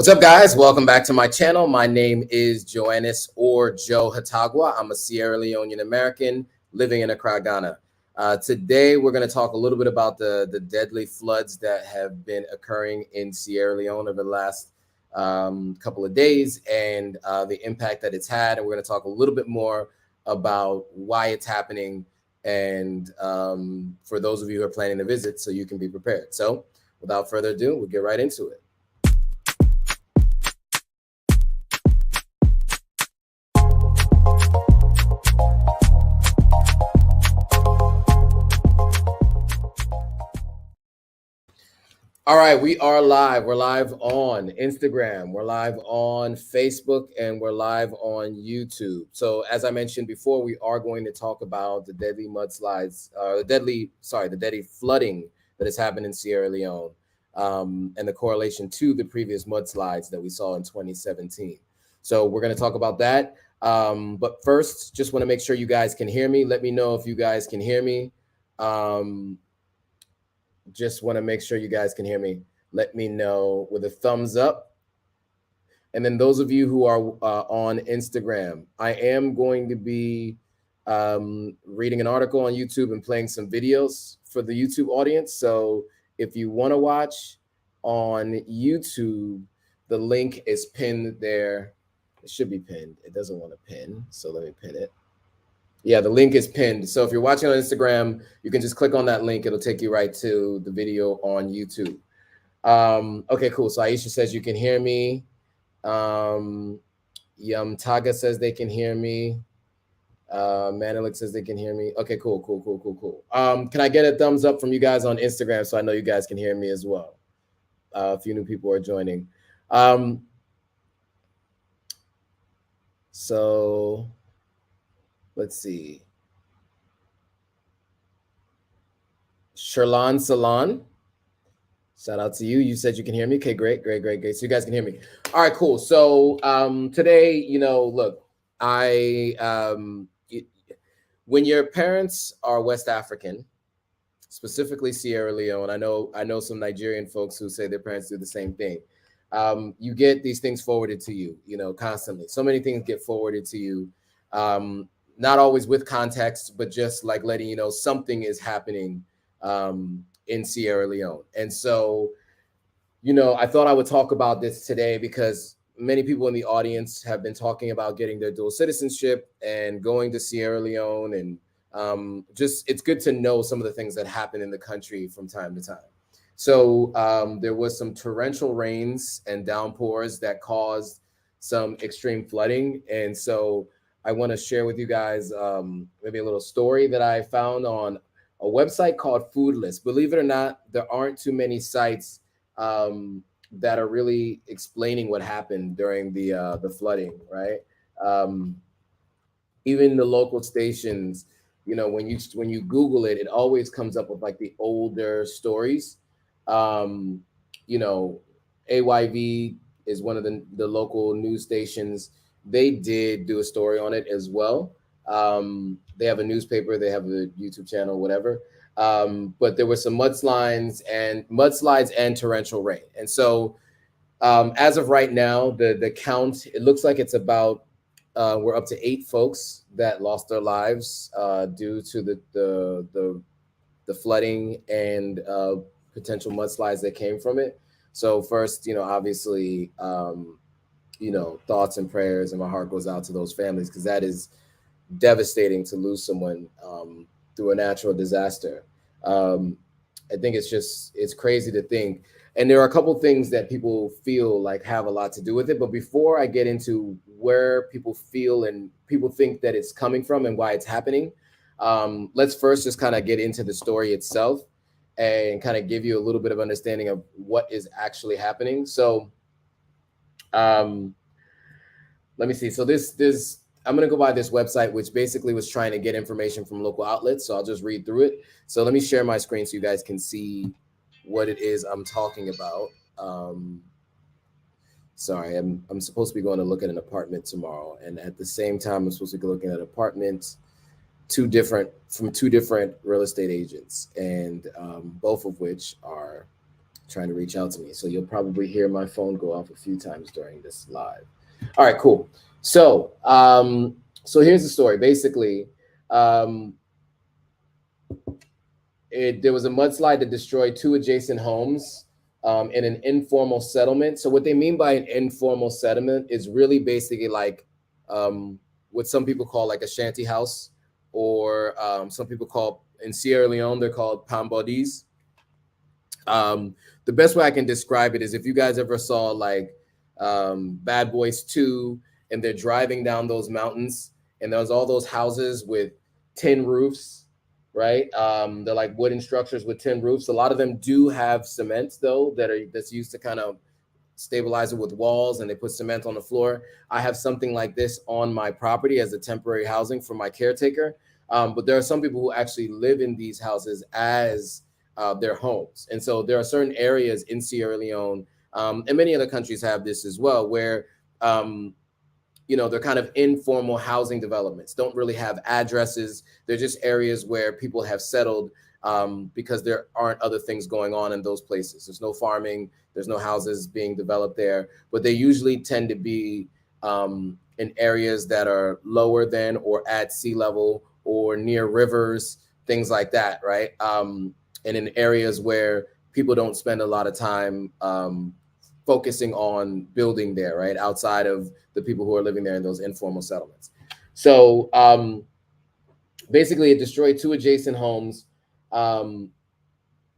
What's up, guys? Welcome back to my channel. My name is Joannis or Joe Hatagwa. I'm a Sierra Leonean American living in Accra, Ghana. Today, we're going to talk a little bit about the deadly floods that have been occurring in Sierra Leone over the last couple of days and the impact that it's had. And we're going to talk a little bit more about why it's happening and for those of you who are planning to visit so you can be prepared. So without further ado, we'll get right into it. All right, we are live. We're live on Instagram, we're live on Facebook, and we're live on YouTube. So as I mentioned before, we are going to talk about the deadly mudslides, the deadly flooding that has happened in Sierra Leone, and the correlation to the previous mudslides that we saw in 2017. So we're going to talk about that. But first, just want to make sure you guys can hear me. Let me know if you guys can hear me. Just want to make sure you guys can hear me. Let me know with a thumbs up. And then those of you who are on Instagram, I am going to be reading an article on YouTube and playing some videos for the YouTube audience. So if you want to watch on YouTube, the link is pinned there. It should be pinned. It doesn't want to pin, so let me pin it. Yeah, the link is pinned. So if you're watching on Instagram, you can just click on that link. It'll take you right to the video on YouTube. Okay, cool. So Aisha says you can hear me. Taga says they can hear me. Menelik says they can hear me. Okay, cool. Can I get a thumbs up from you guys on Instagram so I know you guys can hear me as well? A few new people are joining. So let's see. Sherlan Salon, shout out to you. You said you can hear me. Okay, great. So you guys can hear me. All right, cool. So today, look, when your parents are West African, specifically Sierra Leone, I know some Nigerian folks who say their parents do the same thing. You get these things forwarded to you, constantly. So many things get forwarded to you. Not always with context, but just like letting you know something is happening in Sierra Leone. And so, I thought I would talk about this today because many people in the audience have been talking about getting their dual citizenship and going to Sierra Leone. And just it's good to know some of the things that happen in the country from time to time. So there was some torrential rains and downpours that caused some extreme flooding. And so I want to share with you guys maybe a little story that I found on a website called Foodless. Believe it or not, there aren't too many sites that are really explaining what happened during the flooding, right? Even the local stations, when you Google it, it always comes up with like the older stories. AYV is one of the local news stations. They did do a story on it as well. They have a newspaper, they have a YouTube channel, whatever. But there were some mudslides and torrential rain. And so as of right now, the count, it looks like it's about, we're up to 8 folks that lost their lives due to the flooding and potential mudslides that came from it. So first, obviously, thoughts and prayers, and my heart goes out to those families because that is devastating to lose someone through a natural disaster. I think it's crazy to think. And there are a couple things that people feel like have a lot to do with it. But before I get into where people feel and people think that it's coming from and why it's happening, let's first just kind of get into the story itself and kind of give you a little bit of understanding of what is actually happening. So let me see. So this I'm going to go by this website, which basically was trying to get information from local outlets. So I'll just read through it. So let me share my screen so you guys can see what it is I'm talking about. Sorry, I'm supposed to be going to look at an apartment tomorrow. And at the same time, I'm supposed to be looking at apartments from two different real estate agents, and both of which are trying to reach out to me. So you'll probably hear my phone go off a few times during this live. All right, cool. So, so here's the story. Basically, there was a mudslide that destroyed 2 adjacent homes in an informal settlement. So what they mean by an informal settlement is really basically like what some people call like a shanty house, or some people call, in Sierra Leone, they're called pambodis. The best way I can describe it is if you guys ever saw like Bad Boys 2, and they're driving down those mountains, and there's all those houses with tin roofs, right? They're like wooden structures with tin roofs. A lot of them do have cement though, that's used to kind of stabilize it with walls, and they put cement on the floor. I have something like this on my property as a temporary housing for my caretaker. But there are some people who actually live in these houses as their homes. And so there are certain areas in Sierra Leone, and many other countries have this as well, where you know, they're kind of informal housing developments, don't really have addresses. They're just areas where people have settled because there aren't other things going on in those places. There's no farming, there's no houses being developed there, but they usually tend to be in areas that are lower than or at sea level or near rivers, things like that, right? And in areas where people don't spend a lot of time focusing on building there, right? Outside of the people who are living there in those informal settlements. So basically it destroyed 2 adjacent homes, and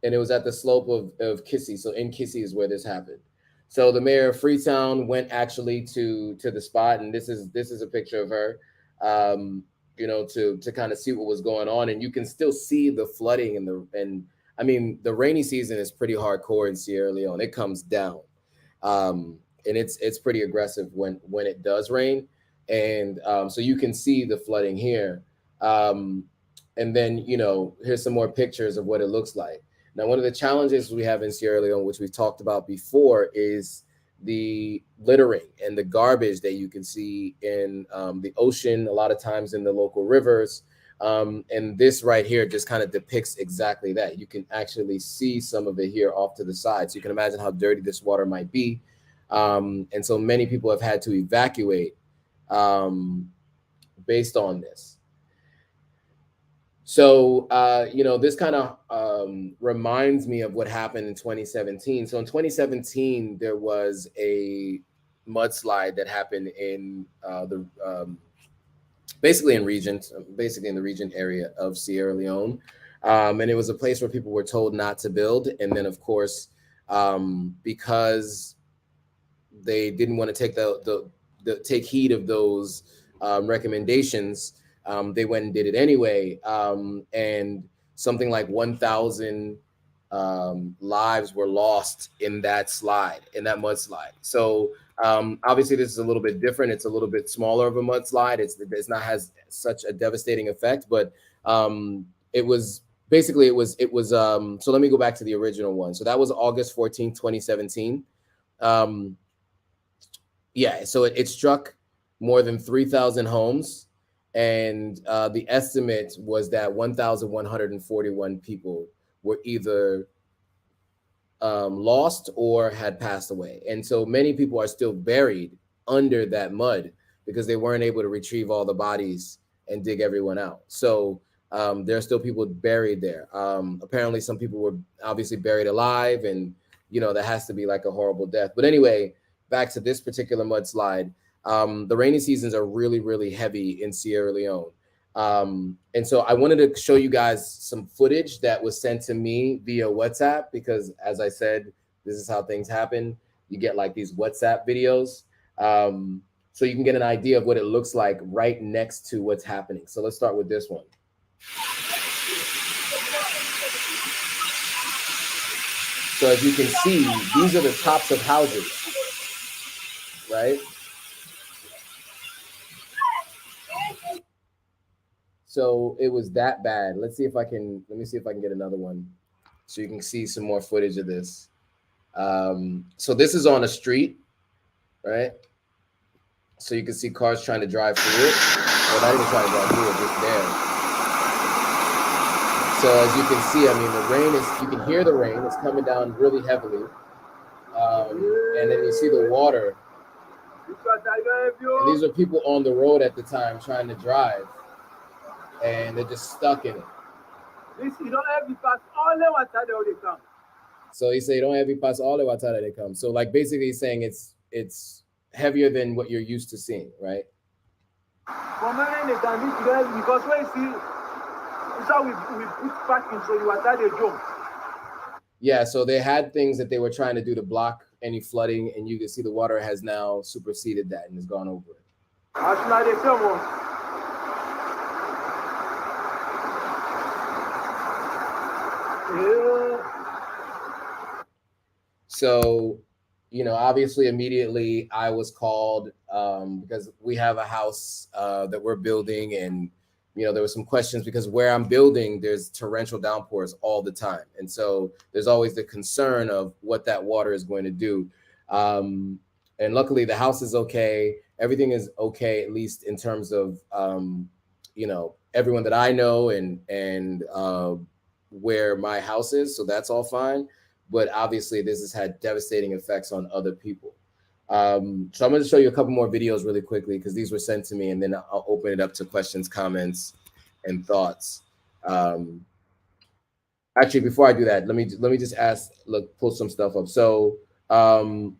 it was at the slope of Kissy. So in Kissy is where this happened. So the mayor of Freetown went actually to the spot, and this is a picture of her, you know, to kind of see what was going on. And you can still see the flooding and I mean, the rainy season is pretty hardcore in Sierra Leone. It comes down. And it's pretty aggressive when it does rain. And so you can see the flooding here. And then, you know, here's some more pictures of what it looks like. Now, one of the challenges we have in Sierra Leone, which we've talked about before, is the littering and the garbage that you can see in the ocean, a lot of times in the local rivers. And this right here just kind of depicts exactly that. You can actually see some of it here off to the side. So you can imagine how dirty this water might be. And so many people have had to evacuate based on this. So, you know, this kind of reminds me of what happened in 2017. So in 2017, there was a mudslide that happened in basically in the region area of Sierra Leone. And it was a place where people were told not to build. And then, of course, because they didn't want to take heed of those recommendations, they went and did it anyway. And something like 1,000 lives were lost in that mudslide. So obviously this is a little bit different. It's a little bit smaller of a mudslide. It's not has such a devastating effect, but it was so let me go back to the original one. So that was August 14th, 2017. Yeah, so it struck more than 3,000 homes. And the estimate was that 1,141 people were either lost or had passed away. And so many people are still buried under that mud because they weren't able to retrieve all the bodies and dig everyone out. So there are still people buried there. Apparently some people were obviously buried alive, and, you know, that has to be like a horrible death. But anyway, back to this particular mudslide. The rainy seasons are really, really heavy in Sierra Leone. And so I wanted to show you guys some footage that was sent to me via WhatsApp, because as I said, this is how things happen. You get like these WhatsApp videos. So you can get an idea of what it looks like right next to what's happening. So let's start with this one. So as you can see, these are the tops of houses, right? So it was that bad. Let me see if I can get another one so you can see some more footage of this. So this is on a street, right? So you can see cars trying to drive through it. Or not even trying to drive through it, just there. So as you can see, I mean, the rain is, you can hear the rain, it's coming down really heavily. And then you see the water. And these are people on the road at the time trying to drive, and they're just stuck in it. So he said, don't ever pass all the water that they come. So like basically he's saying it's heavier than what you're used to seeing, right? Because when you see, it's how we put parking, so you are the job. Yeah, so they had things that they were trying to do to block any flooding, and you can see the water has now superseded that and has gone over it. So, you know, obviously immediately I was called because we have a house that we're building, and you know, there were some questions because where I'm building, there's torrential downpours all the time. And so there's always the concern of what that water is going to do. And luckily the house is okay. Everything is okay, at least in terms of, you know, everyone that I know and where my house is. So that's all fine. But obviously this has had devastating effects on other people. So I'm going to show you a couple more videos really quickly because these were sent to me, and then I'll open it up to questions, comments, and thoughts. Actually, before I do that, let me just pull some stuff up. So Aisha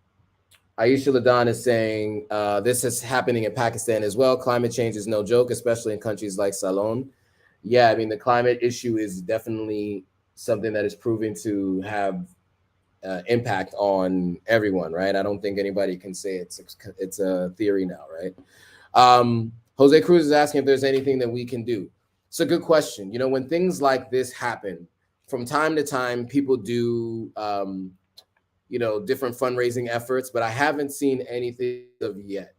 LaDon is saying this is happening in Pakistan as well. Climate change is no joke, especially in countries like Salone. Yeah, I mean, the climate issue is definitely something that is proving to have impact on everyone, right? I don't think anybody can say it's a theory now, right? Jose Cruz is asking if there's anything that we can do. It's a good question. You know, when things like this happen, from time to time, people do, you know, different fundraising efforts, but I haven't seen anything of yet.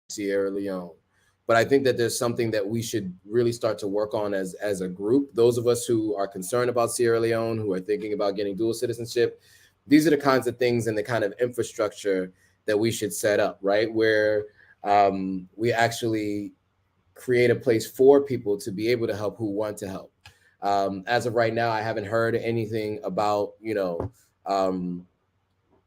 Sierra Leone. But I think that there's something that we should really start to work on as a group. Those of us who are concerned about Sierra Leone, who are thinking about getting dual citizenship, these are the kinds of things and the kind of infrastructure that we should set up, right? Where we actually create a place for people to be able to help who want to help. As of right now, I haven't heard anything about, you know,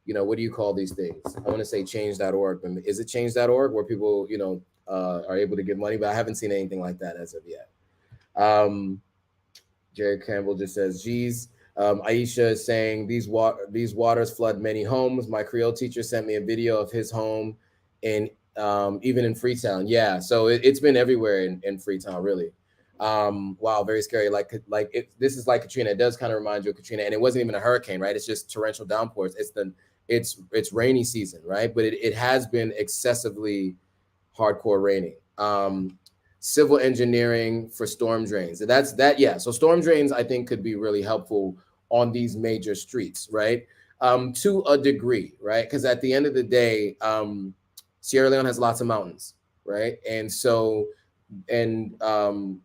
what do you call these things? I want to say change.org. Is it change.org where people, you know, are able to give money? But I haven't seen anything like that as of yet. Jerry Campbell just says, geez. Aisha is saying these waters flood many homes. My Creole teacher sent me a video of his home in even in Freetown. Yeah, so it's been everywhere in Freetown, really. Wow, very scary. This is like Katrina. It does kind of remind you of Katrina, and it wasn't even a hurricane, right? It's just torrential downpours. It's rainy season, right? But it has been excessively hardcore raining. Civil engineering for storm drains. Yeah. So storm drains, I think, could be really helpful on these major streets, right? To a degree, right? Because at the end of the day, Sierra Leone has lots of mountains, right? And so, you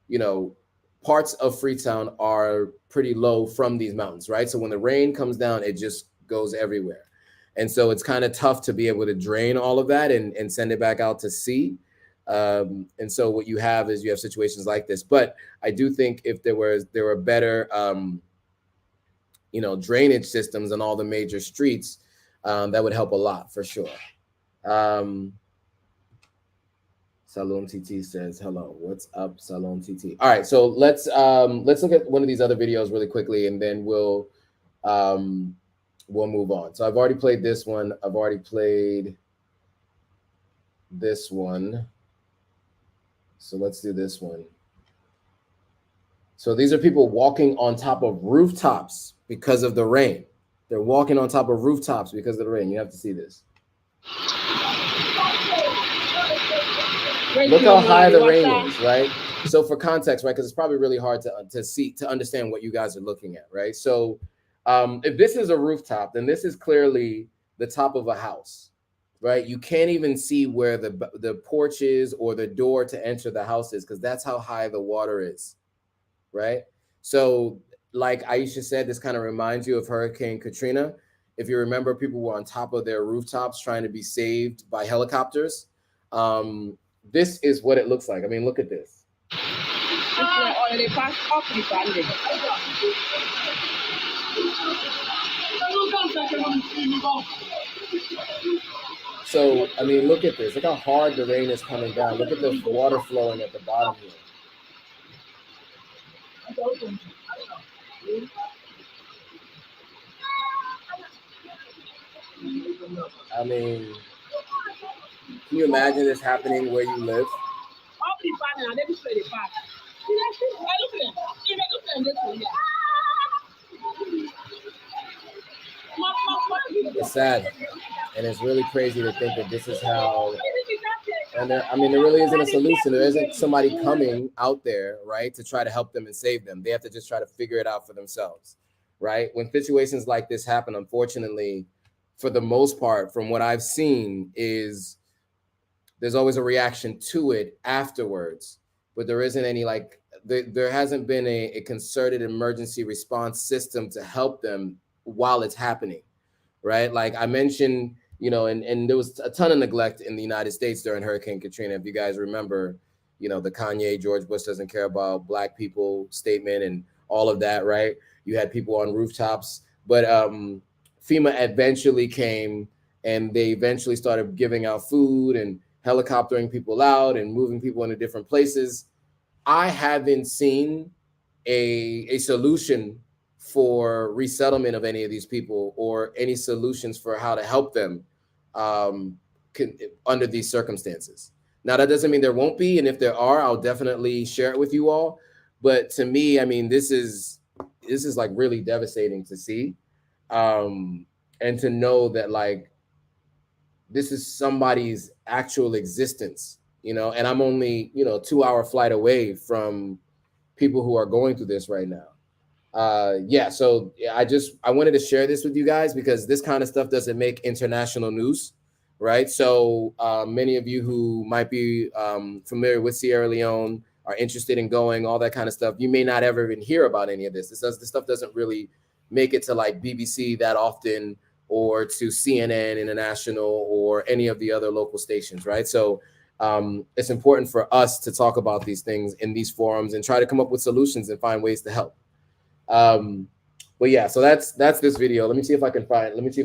know, parts of Freetown are pretty low from these mountains, right? So when the rain comes down, it just goes everywhere. And so it's kind of tough to be able to drain all of that and send it back out to sea. And so what you have is you have situations like this. But I do think if there were better, you know, drainage systems on all the major streets, that would help a lot for sure. SALONE TITI says, hello, what's up, SALONE TITI? All right, so let's look at one of these other videos really quickly, and then we'll move on. So I've already played this one. I've already played this one. So let's do this one. So these are people walking on top of rooftops because of the rain. They're walking on top of rooftops because of the rain. You have to see this. Look how high the rain is, right? So for context, right, because it's probably really hard to understand what you guys are looking at, right? So if this is a rooftop, then this is clearly the top of a house, right? You can't even see where the porch is or the door to enter the house is because that's how high the water is, right? So like Aisha said, this kind of reminds you of Hurricane Katrina. If you remember, people were on top of their rooftops trying to be saved by helicopters. This is what it looks like. I mean, look at this. So, I mean, look at this. Look how hard the rain is coming down. Look at the water flowing at the bottom here. I mean, can you imagine this happening where you live? It's sad, and it's really crazy to think that this is how. And there really isn't a solution. There isn't somebody coming out there, right, to try to help them and save them. They have to just try to figure it out for themselves, right? When situations like this happen, unfortunately, for the most part, from what I've seen, is there's always a reaction to it afterwards, but there isn't any there hasn't been a concerted emergency response system to help them while it's happening, right? Like I mentioned, and there was a ton of neglect in the United States during Hurricane Katrina. If you guys remember, the Kanye, George Bush doesn't care about Black people statement and all of that, right? You had people on rooftops, but FEMA eventually came and they eventually started giving out food and helicoptering people out and moving people into different places. I haven't seen a solution for resettlement of any of these people or any solutions for how to help them under these circumstances. Now, that doesn't mean there won't be. And if there are, I'll definitely share it with you all. But to me, I mean, this is like really devastating to see. And to know that like, this is somebody's actual existence, and I'm only, 2-hour flight away from people who are going through this right now. So I wanted to share this with you guys because this kind of stuff doesn't make international news, right? So many of you who might be familiar with Sierra Leone are interested in going, all that kind of stuff. You may not ever even hear about any of this. This stuff doesn't really make it to like BBC that often, or to CNN International or any of the other local stations, right? So it's important for us to talk about these things in these forums and try to come up with solutions and find ways to help. But yeah, so that's this video. Let me see if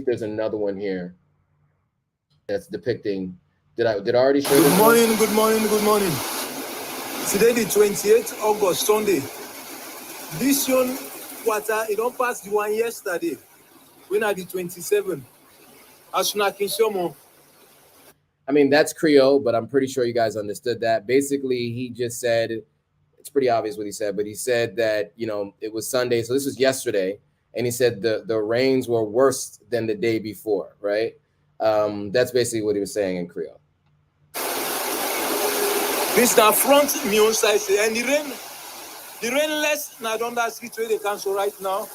there's another one here that's depicting. Did I already show this? Good morning. Today the 28th August, Sunday. This young water, it don't pass the one yesterday. When are the 27th? I mean, that's Creole, but I'm pretty sure you guys understood that. Basically, he just said, it's pretty obvious what he said, but he said that, it was Sunday. So this was yesterday. And he said the rains were worse than the day before, right? That's basically what he was saying in Creole. This now front me on side, and the rain less now down that street where they cancel right now.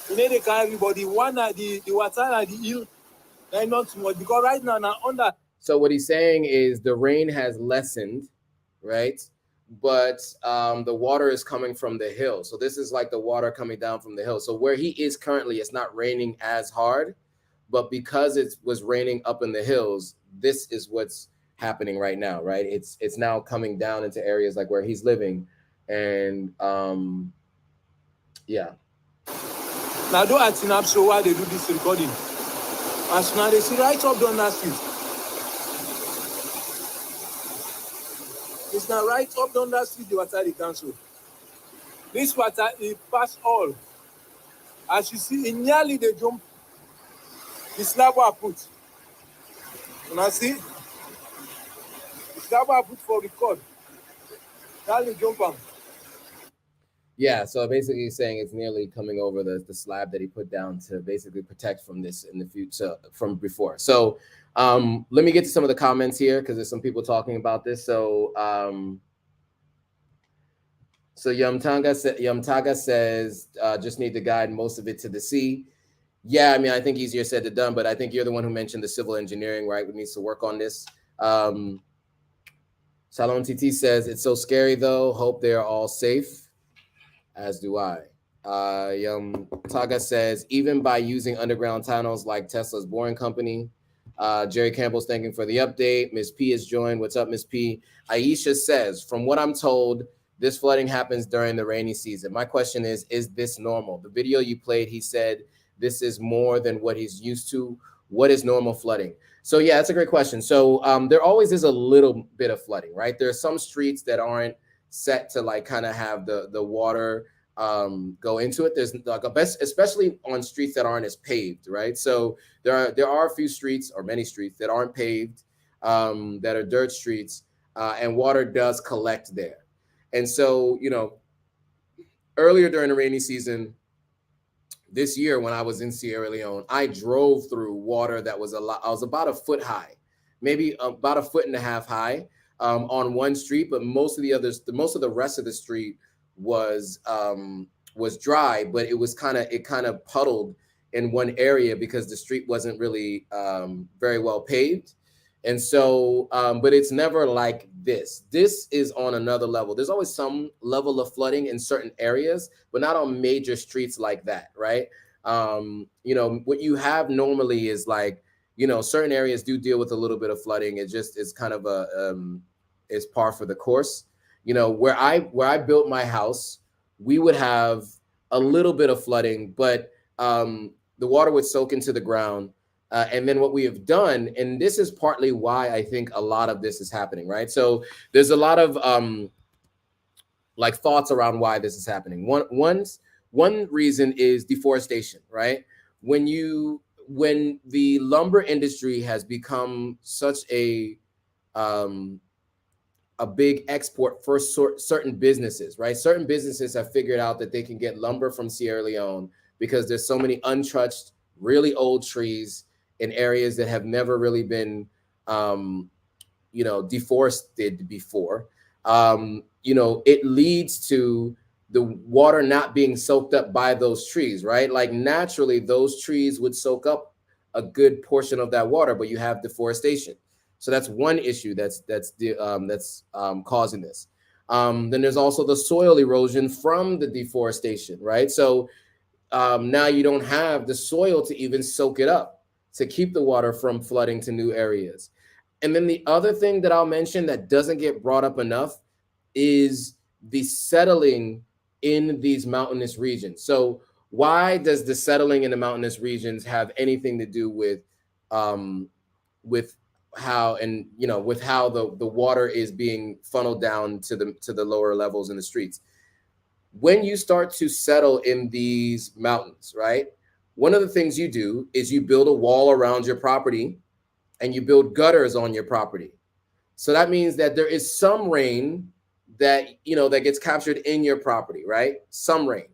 They can everybody one at the water and the hill, they're not too much because right now under. So what he's saying is the rain has lessened, right? But the water is coming from the hill. So this is like the water coming down from the hill. So where he is currently, it's not raining as hard, but because it was raining up in the hills, this is what's happening right now, right? It's now coming down into areas like where he's living. And yeah. Now do I think so why they do this recording? As now they see right up down that street. It's now right up down that street the water they cancel. This water it pass all. As you see, in nearly they jump. The slab I put. And I see the slab I put for record. Now they jump on. Yeah, so basically he's saying it's nearly coming over the slab that he put down to basically protect from this in the future from before. So let me get to some of the comments here because there's some people talking about this. So Yamtaga says just need to guide most of it to the sea. Yeah, I mean, I think easier said than done, but I think you're the one who mentioned the civil engineering, right? Who needs to work on this. Salone Titi says it's so scary though. Hope they're all safe. As do I. Taga says, even by using underground tunnels like Tesla's Boring Company. Jerry Campbell's thanking for the update. Miss P has joined. What's up, Miss P? Aisha says, from what I'm told, this flooding happens during the rainy season. My question is this normal? The video you played, he said this is more than what he's used to. What is normal flooding? So yeah, that's a great question. So there always is a little bit of flooding, right? There are some streets that aren't set to like kind of have the water go into it. There's like especially on streets that aren't as paved, right? So there are a few streets or many streets that aren't paved, that are dirt streets, and water does collect there. And so, you know, earlier during the rainy season this year when I was in Sierra Leone, I drove through water that was I was about a foot high, maybe about a foot and a half high, on one street, but most of the rest of the street was dry, but it kind of puddled in one area because the street wasn't really very well paved. And so, but it's never like this. This is on another level. There's always some level of flooding in certain areas, but not on major streets like that, right? You know, what you have normally is like, you know, certain areas do deal with a little bit of flooding. It's kind of it's par for the course. You know, where I built my house, we would have a little bit of flooding, but the water would soak into the ground. And then what we have done, and this is partly why I think a lot of this is happening, right? So there's a lot of like thoughts around why this is happening. One reason is deforestation, right? When the lumber industry has become such a big export for certain businesses, right? Certain businesses have figured out that they can get lumber from Sierra Leone because there's so many untouched, really old trees in areas that have never really been, you know, deforested before. You know, it leads to the water not being soaked up by those trees, right? Like naturally, those trees would soak up a good portion of that water, but you have deforestation. So that's one issue that's causing this. Then there's also the soil erosion from the deforestation, right? So now you don't have the soil to even soak it up to keep the water from flooding to new areas. And then the other thing that I'll mention that doesn't get brought up enough is the settling in these mountainous regions. So why does the settling in the mountainous regions have anything to do with how, and you know, with how the water is being funneled down to the lower levels in the streets? When you start to settle in these mountains, right? One of the things you do is you build a wall around your property and you build gutters on your property. So that means that there is some rain that, you know, that gets captured in your property, right? Some rain.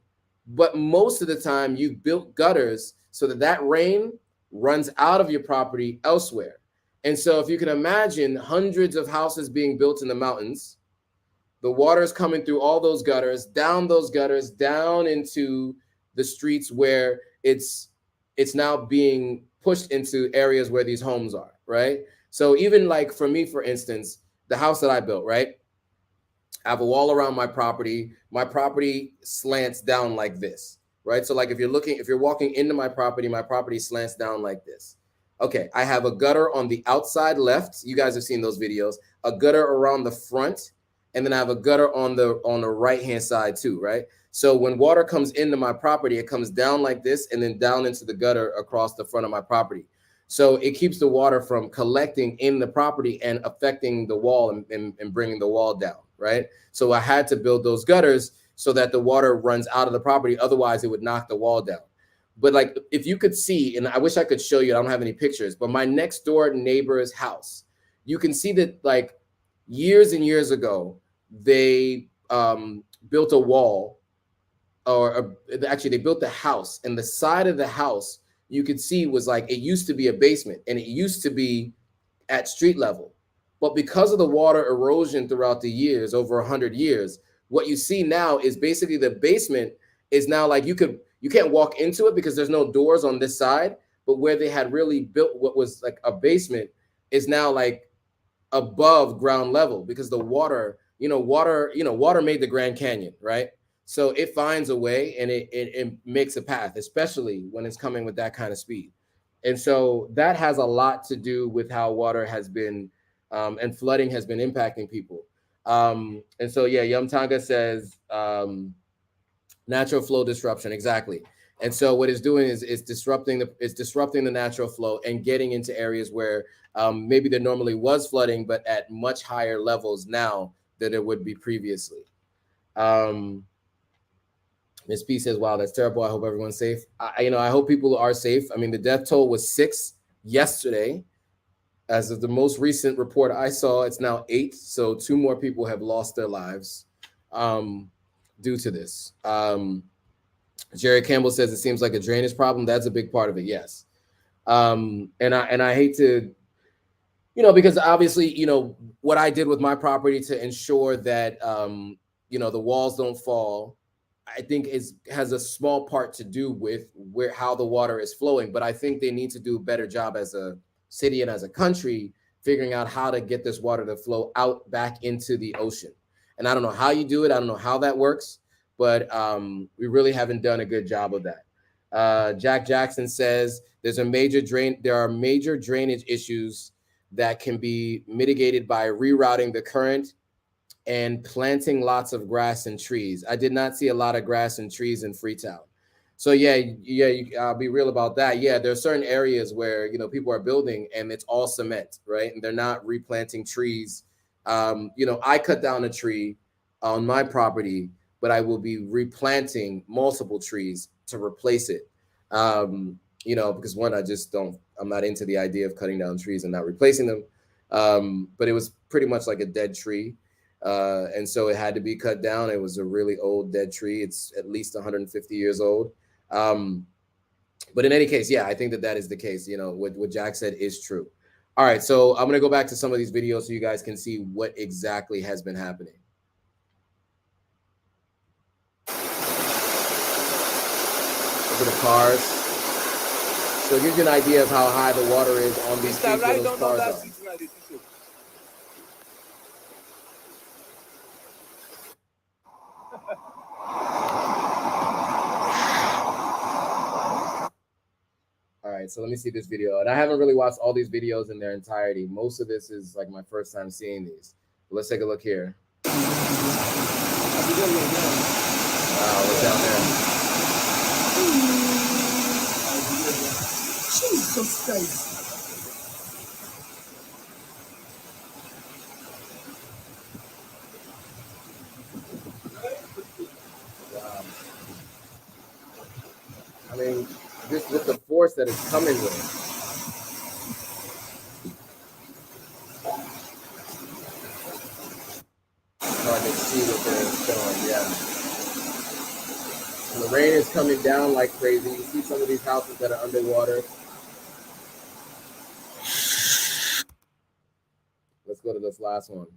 But most of the time you've built gutters so that rain runs out of your property elsewhere. And so if you can imagine hundreds of houses being built in the mountains, the water is coming through all those gutters, down into the streets where it's now being pushed into areas where these homes are, right? So even like for me, for instance, the house that I built, right? I have a wall around my property. My property slants down like this, right? So like if you're walking into my property slants down like this. Okay, I have a gutter on the outside left. You guys have seen those videos. A gutter around the front, and then I have a gutter on the right-hand side too, right? So when water comes into my property, it comes down like this and then down into the gutter across the front of my property. So it keeps the water from collecting in the property and affecting the wall and bringing the wall down, right? So I had to build those gutters so that the water runs out of the property. Otherwise, it would knock the wall down. But like, if you could see, and I wish I could show you, I don't have any pictures, but my next door neighbor's house, you can see that like years and years ago, they built a wall, actually they built the house, and the side of the house you could see was like, it used to be a basement and it used to be at street level. But because of the water erosion throughout the years, over 100 years, what you see now is basically the basement is now like, you can't walk into it because there's no doors on this side, but where they had really built what was like a basement is now like above ground level because the water made the Grand Canyon, right? So it finds a way and it makes a path, especially when it's coming with that kind of speed. And so that has a lot to do with how water has been and flooding has been impacting people. And so, yeah, Yumtanga says natural flow disruption. Exactly. And so what it's doing is it's disrupting the natural flow and getting into areas where maybe there normally was flooding, but at much higher levels now than it would be previously. Miss P says, wow, that's terrible. I hope everyone's safe. I hope people are safe. I mean, the death toll was 6 yesterday. As of the most recent report I saw, it's now 8. So 2 more people have lost their lives due to this. Jerry Campbell says it seems like a drainage problem. That's a big part of it. Yes. And I hate to, because obviously, what I did with my property to ensure that, the walls don't fall, I think has a small part to do with how the water is flowing. But I think they need to do a better job as a city and as a country figuring out how to get this water to flow out back into the ocean. And I don't know how you do it. I don't know how that works, but we really haven't done a good job of that. Jack Jackson says there are major drainage issues that can be mitigated by rerouting the current and planting lots of grass and trees. I did not see a lot of grass and trees in Freetown. So I'll be real about that. Yeah, there are certain areas where people are building and it's all cement, right? And they're not replanting trees. I cut down a tree on my property, but I will be replanting multiple trees to replace it. Because one, I'm not into the idea of cutting down trees and not replacing them. But it was pretty much like a dead tree. And so it had to be cut down. It was a really old dead tree. It's at least 150 years old. But in any case, yeah, I think that is the case. What Jack said is true. All right, so I'm going to go back to some of these videos so you guys can see what exactly has been happening. Look at the cars. So it gives you an idea of how high the water is on these streets where those cars are. All right, so let me see this video. And I haven't really watched all these videos in their entirety. Most of this is like my first time seeing these. But let's take a look here. Wow, what's down there? Jesus Christ. Wow. I mean, just with the force that it's coming with. It's hard to see what they're showing, yeah. And the rain is coming down like crazy. You see some of these houses that are underwater. Let's go to this last one.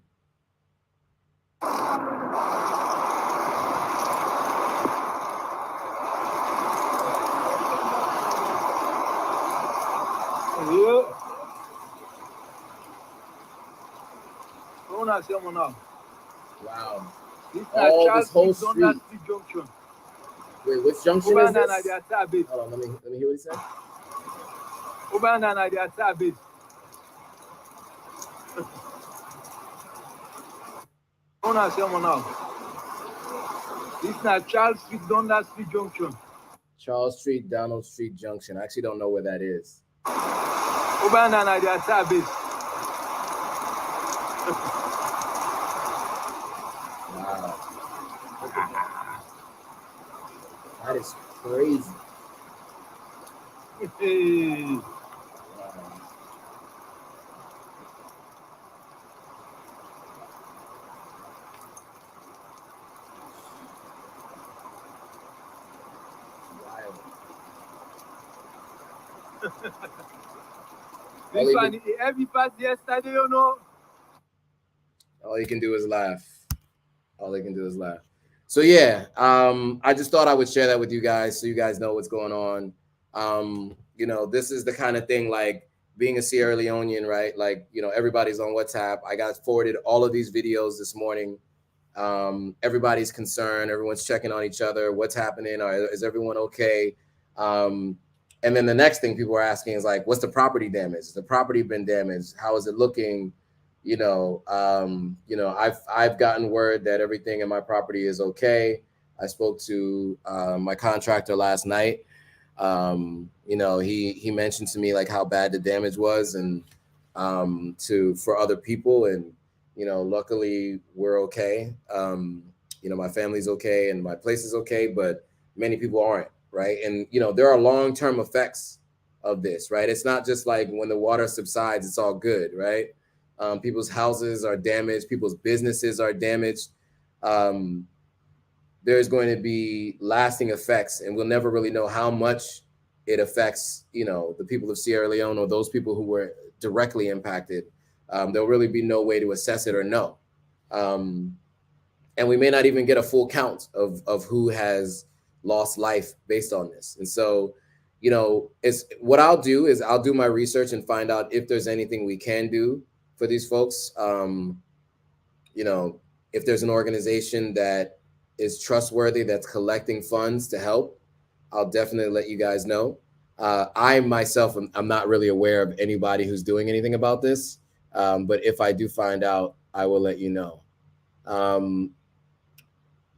Wow. This whole street. Wait, which junction is this? Hold on, let me hear what he said. This is Charles Street, Donald Street Junction. Charles Street, Donald Street Junction. I actually don't know where that is. Wow. That is crazy. Hey. This one, everybody yesterday, all you can do is laugh. All they can do is laugh. So yeah, I just thought I would share that with you guys so you guys know what's going on. This is the kind of thing, like being a Sierra Leonean, right? Like, everybody's on WhatsApp. I got forwarded all of these videos this morning. Everybody's concerned. Everyone's checking on each other. What's happening? Is everyone okay? And then the next thing people are asking is like, what's the property damage? Has the property been damaged? How is it looking? I've gotten word that everything in my property is okay. I spoke to my contractor last night. He mentioned to me like how bad the damage was, and for other people, and luckily we're okay. My family's okay and my place is okay, but many people aren't, right? And there are long-term effects of this, right? It's not just like when the water subsides, it's all good, right? People's houses are damaged, people's businesses are damaged. There's going to be lasting effects, and we'll never really know how much it affects, the people of Sierra Leone or those people who were directly impacted. There'll really be no way to assess it or know. And we may not even get a full count of who has lost life based on this. And so, it's what I'll do is I'll do my research and find out if there's anything we can do for these folks. If there's an organization that is trustworthy, that's collecting funds to help, I'll definitely let you guys know. I myself, I'm not really aware of anybody who's doing anything about this. But if I do find out, I will let you know.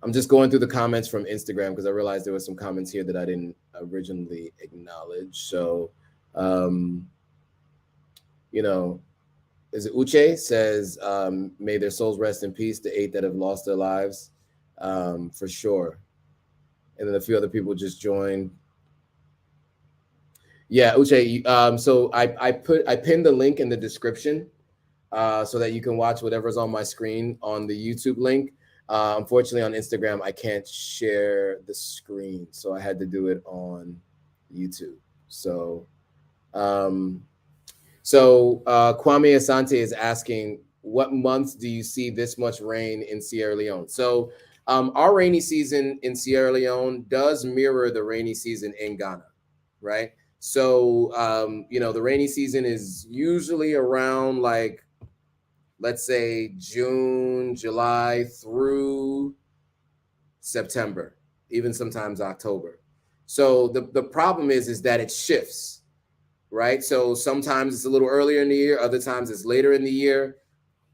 I'm just going through the comments from Instagram because I realized there were some comments here that I didn't originally acknowledge. So, is it Uche says, may their souls rest in peace, the 8 that have lost their lives, for sure. And then a few other people just joined. Yeah, Uche. So I pinned the link in the description so that you can watch whatever's on my screen on the YouTube link. Unfortunately, on Instagram, I can't share the screen, so I had to do it on YouTube. So, Juami Asante is asking, what months do you see this much rain in Sierra Leone? So, our rainy season in Sierra Leone does mirror the rainy season in Ghana, right? So, the rainy season is usually around like, let's say June, July through September, even sometimes October. So the problem is that it shifts, right? So sometimes it's a little earlier in the year, other times it's later in the year.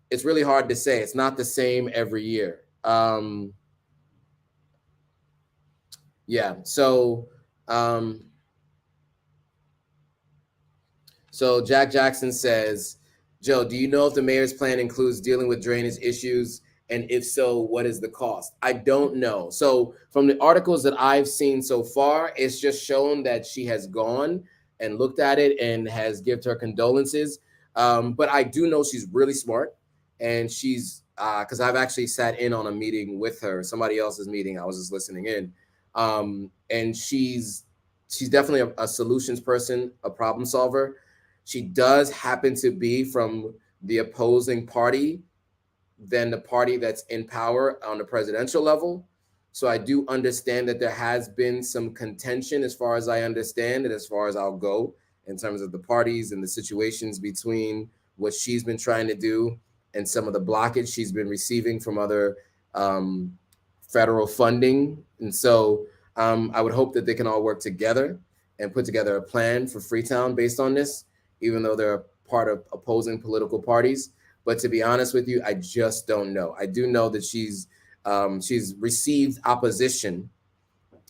It's really hard to say. It's not the same every year. So Jack Jackson says, Joe, do you know if the mayor's plan includes dealing with drainage issues? And if so, what is the cost? I don't know. So from the articles that I've seen so far, it's just shown that she has gone and looked at it and has given her condolences. But I do know she's really smart. And she's, because I've actually sat in on a meeting with her, somebody else's meeting. I was just listening in. And she's definitely a solutions person, a problem solver. She does happen to be from the opposing party than the party that's in power on the presidential level. So I do understand that there has been some contention, as far as I understand and as far as I'll go, in terms of the parties and the situations between what she's been trying to do and some of the blockage she's been receiving from other federal funding. And so I would hope that they can all work together and put together a plan for Freetown based on this, even though they're part of opposing political parties. But to be honest with you, I just don't know. I do know that she's received opposition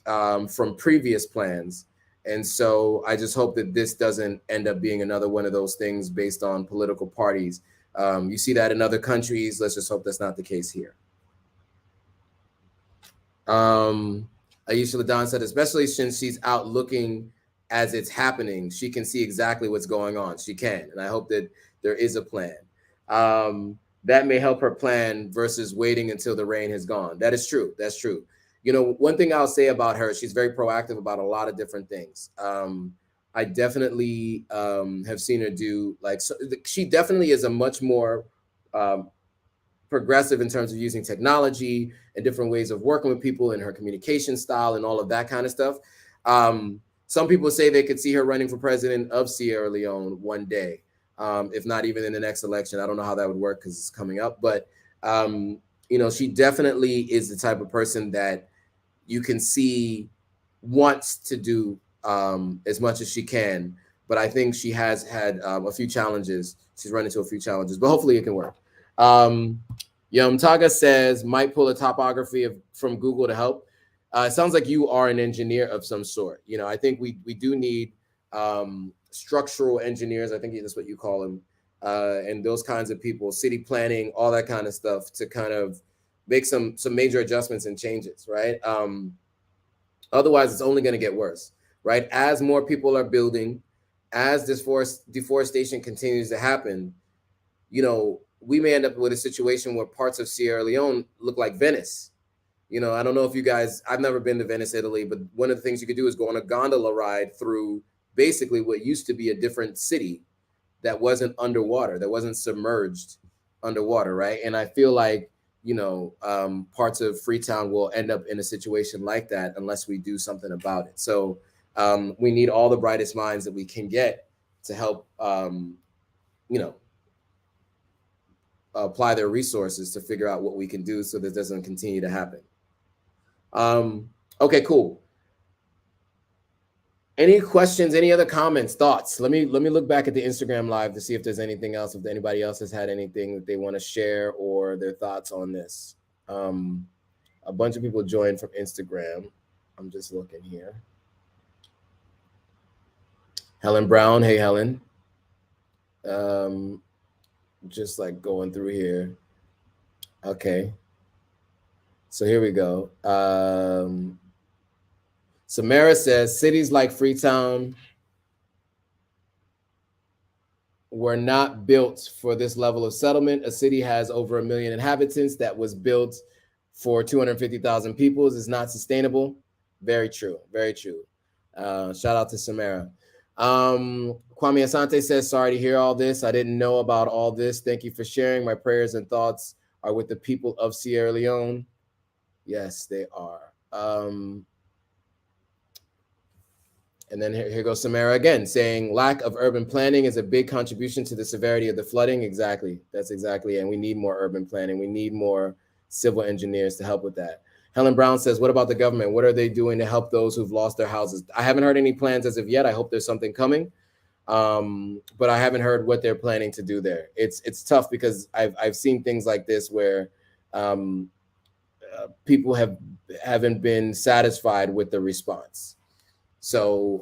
from previous plans. And so I just hope that this doesn't end up being another one of those things based on political parties. You see that in other countries. Let's just hope that's not the case here. Aisha LaDon said, especially since she's out looking as it's happening, she can see exactly what's going on. She can. And I hope that there is a plan. That may help her plan versus waiting until the rain has gone. That is true. That's true. One thing I'll say about her, she's very proactive about a lot of different things. I definitely have seen her do she definitely is a much more progressive in terms of using technology and different ways of working with people and her communication style and all of that kind of stuff. Some people say they could see her running for president of Sierra Leone one day, if not even in the next election. I don't know how that would work because it's coming up. But, she definitely is the type of person that you can see wants to do as much as she can. but I think she has had a few challenges. She's run into a few challenges, but hopefully it can work. Taga says, might pull a topography from Google to help. It sounds like you are an engineer of some sort. I think we do need structural engineers. I think that's what you call them. And those kinds of people, city planning, all that kind of stuff, to kind of make some major adjustments and changes, right? Otherwise, it's only going to get worse, right? As more people are building, as this deforestation continues to happen, we may end up with a situation where parts of Sierra Leone look like Venice. I don't know if you guys, I've never been to Venice, Italy, but one of the things you could do is go on a gondola ride through basically what used to be a different city that wasn't underwater, that wasn't submerged underwater, right? And I feel like, parts of Freetown will end up in a situation like that unless we do something about it. So we need all the brightest minds that we can get to help, apply their resources to figure out what we can do so this doesn't continue to happen. Okay, cool. Any questions, any other comments, thoughts? Let me look back at the Instagram live to see if there's anything else, if anybody else has had anything that they want to share or their thoughts on this. A bunch of people joined from Instagram. I'm just looking here. Helen Brown, hey Helen. Just like going through here. Okay. So here we go. Samara says, cities like Freetown were not built for this level of settlement. A city has over 1 million inhabitants that was built for 250,000 people is not sustainable. Very true. Very true. Shout out to Samara. Juami Asante says, sorry to hear all this. I didn't know about all this. Thank you for sharing. My prayers and thoughts are with the people of Sierra Leone. Yes, they are. And then here goes Samara again, saying lack of urban planning is a big contribution to the severity of the flooding. Exactly. That's exactly it. And we need more urban planning. We need more civil engineers to help with that. Helen Brown says, what about the government? What are they doing to help those who've lost their houses? I haven't heard any plans as of yet. I hope there's something coming. But I haven't heard what they're planning to do there. It's tough because I've seen things like this where people haven't been satisfied with the response. So,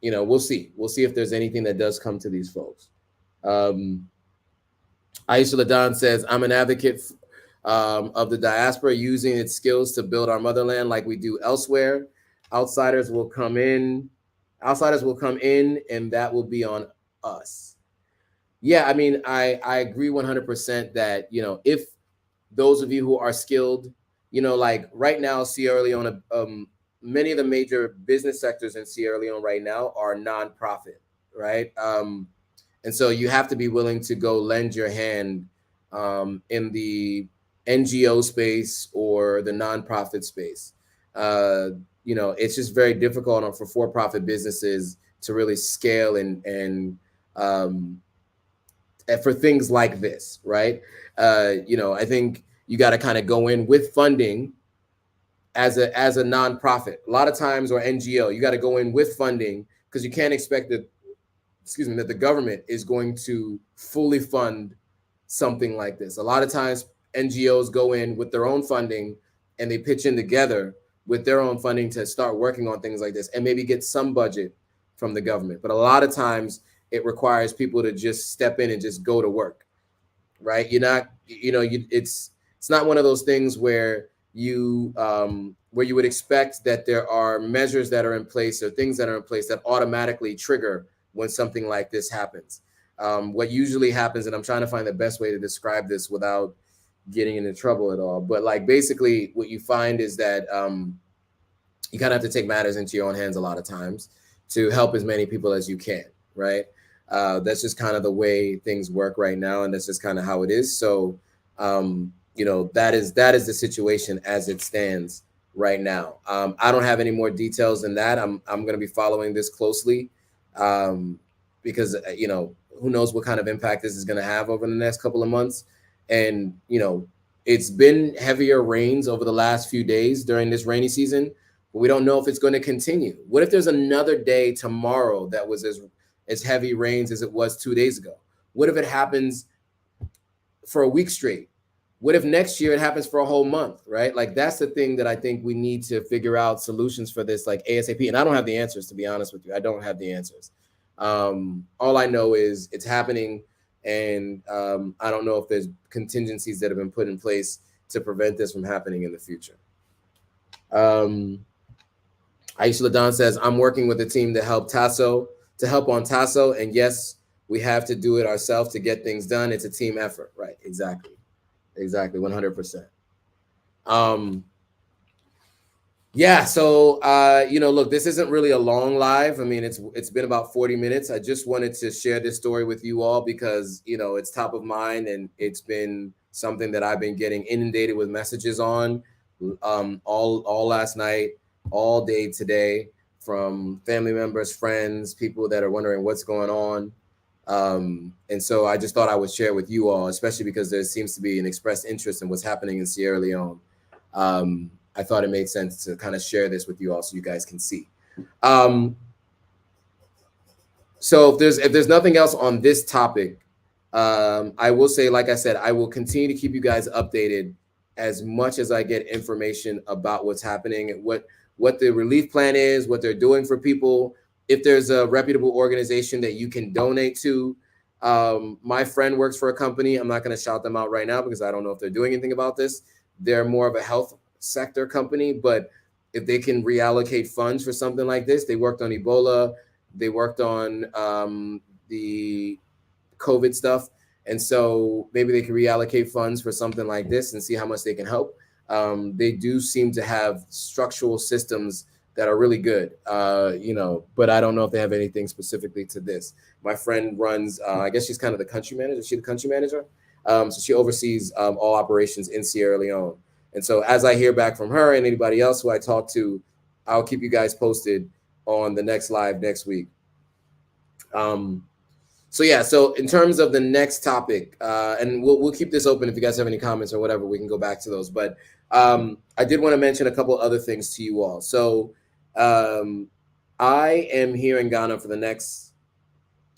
we'll see. We'll see if there's anything that does come to these folks. Aisha LaDon says, I'm an advocate of the diaspora using its skills to build our motherland like we do elsewhere. Outsiders will come in, and that will be on us. Yeah, I mean, I agree 100% that, if those of you who are skilled, like right now, Sierra Leone, many of the major business sectors in Sierra Leone right now are nonprofit, right? And so you have to be willing to go lend your hand in the NGO space or the nonprofit space. It's just very difficult for-profit businesses to really scale and for things like this, right? I think you got to kind of go in with funding as a nonprofit. A lot of times, or NGO, you got to go in with funding because you can't expect that the government is going to fully fund something like this. A lot of times NGOs go in with their own funding and they pitch in together with their own funding to start working on things like this and maybe get some budget from the government. But a lot of times it requires people to just step in and just go to work, right? It's not one of those things where you would expect that there are measures that are in place or things that are in place that automatically trigger when something like this happens. What usually happens, and I'm trying to find the best way to describe this without getting into trouble at all, but like basically what you find is that you kind of have to take matters into your own hands a lot of times to help as many people as you can, right? That's just kind of the way things work right now, and that's just kind of how it is. So that is the situation as it stands right now. I don't have any more details than that. I'm going to be following this closely because who knows what kind of impact this is going to have over the next couple of months. And it's been heavier rains over the last few days during this rainy season, but we don't know if it's going to continue. What if there's another day tomorrow that was as heavy rains as it was 2 days ago? What if it happens for a week straight? What if next year it happens for a whole month, right? Like, that's the thing that I think we need to figure out solutions for this, like ASAP. And I don't have the answers, to be honest with you. I don't have the answers. All I know is it's happening, and I don't know if there's contingencies that have been put in place to prevent this from happening in the future. Aisha LaDon says, I'm working with a team to help on Tasso. And yes, we have to do it ourselves to get things done. It's a team effort, right? Exactly, 100%. Yeah, so look, this isn't really a long live. I mean, it's been about 40 minutes. I just wanted to share this story with you all because it's top of mind, and it's been something that I've been getting inundated with messages on all last night, all day today, from family members, friends, people that are wondering what's going on. And so I just thought I would share with you all, especially because there seems to be an expressed interest in what's happening in Sierra Leone. I thought it made sense to kind of share this with you all so you guys can see. So if there's nothing else on this topic, I will say, like I said, I will continue to keep you guys updated as much as I get information about what's happening and what the relief plan is, what they're doing for people. If there's a reputable organization that you can donate to. My friend works for a company. I'm not going to shout them out right now because I don't know if they're doing anything about this. They're more of a health sector company, but if they can reallocate funds for something like this, they worked on Ebola, they worked on the COVID stuff. And so maybe they can reallocate funds for something like this and see how much they can help. They do seem to have structural systems that are really good, but I don't know if they have anything specifically to this. My friend runs, I guess she's kind of the country manager. Is she the country manager? So she oversees all operations in Sierra Leone. And so as I hear back from her and anybody else who I talk to, I'll keep you guys posted on the next live next week. So in terms of the next topic, and we'll keep this open. If you guys have any comments or whatever, we can go back to those. But I did want to mention a couple other things to you all. So I am here in Ghana for the next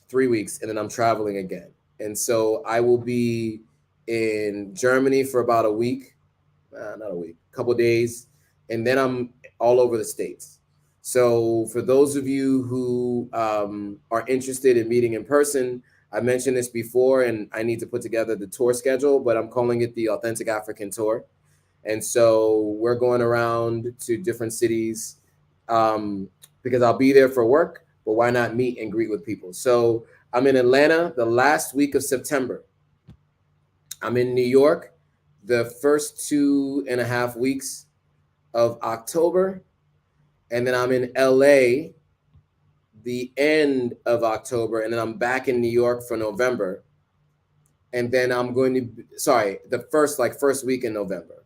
3 weeks, and then I'm traveling again. And so I will be in Germany for about a week, couple days, and then I'm all over the States. So for those of you who are interested in meeting in person, I mentioned this before, and I need to put together the tour schedule, but I'm calling it the Authentic African Tour. And so we're going around to different cities because I'll be there for work, but why not meet and greet with people? So I'm in Atlanta the last week of September. I'm in New York the first 2.5 weeks of October. And then I'm in LA the end of October. And then I'm back in New York for November. And then I'm going to, the first week in November.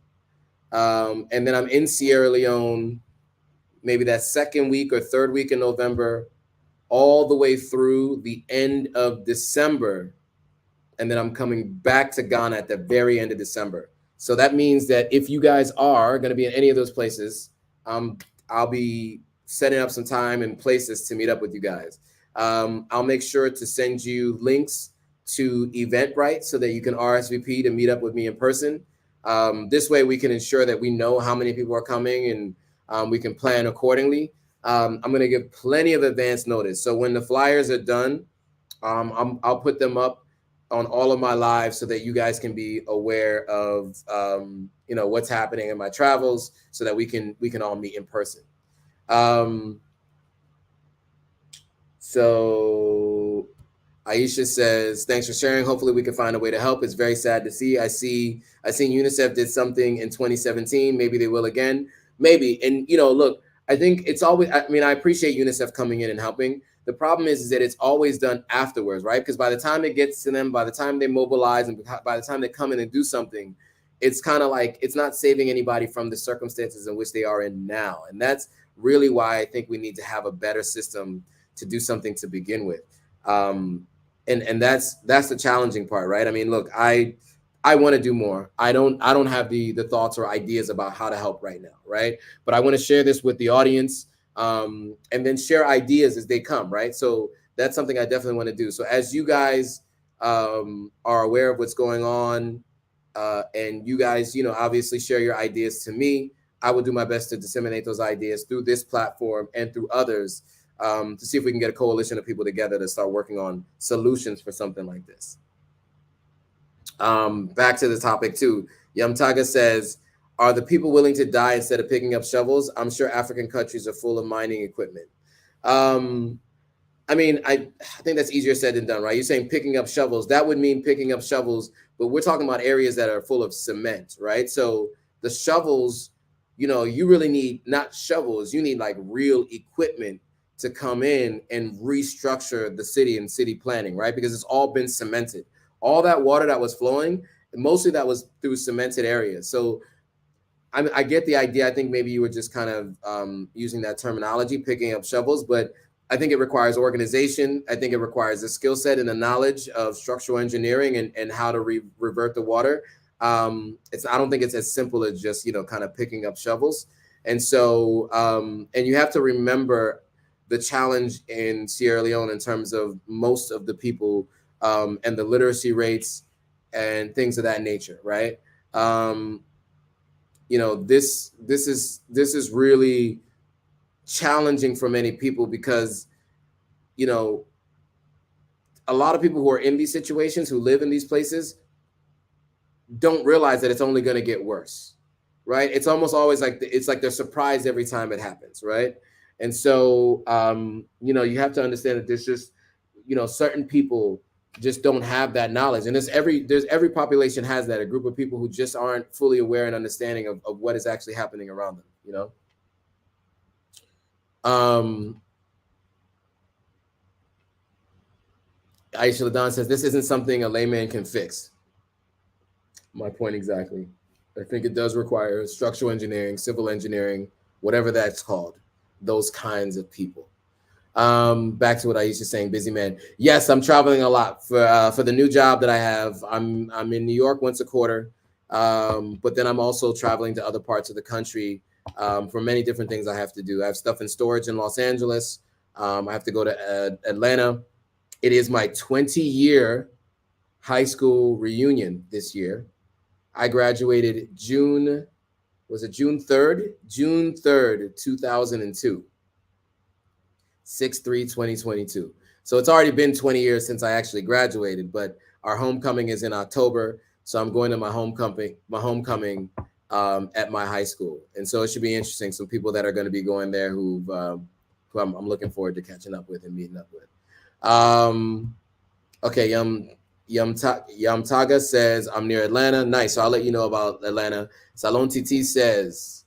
And then I'm in Sierra Leone, maybe that second week or third week in November, all the way through the end of December. And then I'm coming back to Ghana at the very end of December. So that means that if you guys are going to be in any of those places, I'll be setting up some time and places to meet up with you guys. I'll make sure to send you links to Eventbrite so that you can RSVP to meet up with me in person. This way we can ensure that we know how many people are coming and we can plan accordingly. I'm going to give plenty of advance notice. So when the flyers are done, I'll put them up on all of my lives so that you guys can be aware of what's happening in my travels so that we can all meet in person. So Aisha says, thanks for sharing. Hopefully we can find a way to help. It's very sad to see. I seen UNICEF did something in 2017. Maybe they will again. Maybe. And look, I think it's always, I appreciate UNICEF coming in and helping. The problem is that it's always done afterwards, right? Because by the time it gets to them, by the time they mobilize, and by the time they come in and do something, it's kind of like it's not saving anybody from the circumstances in which they are in now. And that's really why I think we need to have a better system to do something to begin with. And that's the challenging part, right? I mean, look, I I want to do more. I don't have the thoughts or ideas about how to help right now, right? But I want to share this with the audience, and then share ideas as they come, right? So that's something I definitely want to do. So as you guys are aware of what's going on, and you guys, you know, obviously share your ideas to me, I will do my best to disseminate those ideas through this platform and through others, to see if we can get a coalition of people together to start working on solutions for something like this. Back to the topic too. Yamtaga says, are the people willing to die instead of picking up shovels? I'm sure African countries are full of mining equipment. I mean, I think that's easier said than done, right? You're saying picking up shovels. That would mean picking up shovels, but we're talking about areas that are full of cement, right? So the shovels, you know, you really need not shovels, you need like real equipment to come in and restructure the city and city planning, right? Because it's all been cemented. All that water that was flowing, mostly that was through cemented areas. So I get the idea. I think maybe you were just kind of using that terminology, picking up shovels, but I think it requires organization. I think it requires a skill set and a knowledge of structural engineering and how to revert the water. I don't think it's as simple as just, you know, kind of picking up shovels. And so, and you have to remember the challenge in Sierra Leone in terms of most of the people, and the literacy rates and things of that nature, right? You know, this is really challenging for many people because, you know, a lot of people who are in these situations, who live in these places, don't realize that it's only going to get worse, right? It's almost always like it's like they're surprised every time it happens, right? And so, you know, you have to understand that there's just, you know, certain people just don't have that knowledge, and there's every population has that, a group of people who just aren't fully aware and understanding of what is actually happening around them, you know. Aisha LaDon says this isn't something a layman can fix. My point exactly. I think it does require structural engineering, civil engineering, whatever that's called, those kinds of people. Back to what Aisha was saying, busy man. Yes, I'm traveling a lot for the new job that I have. I'm in New York once a quarter, but then I'm also traveling to other parts of the country for many different things I have to do. I have stuff in storage in Los Angeles. I have to go to Atlanta. It is my 20-year high school reunion this year. I graduated June 3rd? June 3rd, 2002. 6/3/2022. So it's already been 20 years since I actually graduated, but our homecoming is in October. So I'm going to my homecoming at my high school. And so it should be interesting. Some people that are going to be going there who I'm looking forward to catching up with and meeting up with. Okay, Yamtaga says, I'm near Atlanta. Nice. So I'll let you know about Atlanta. SALONE TITI says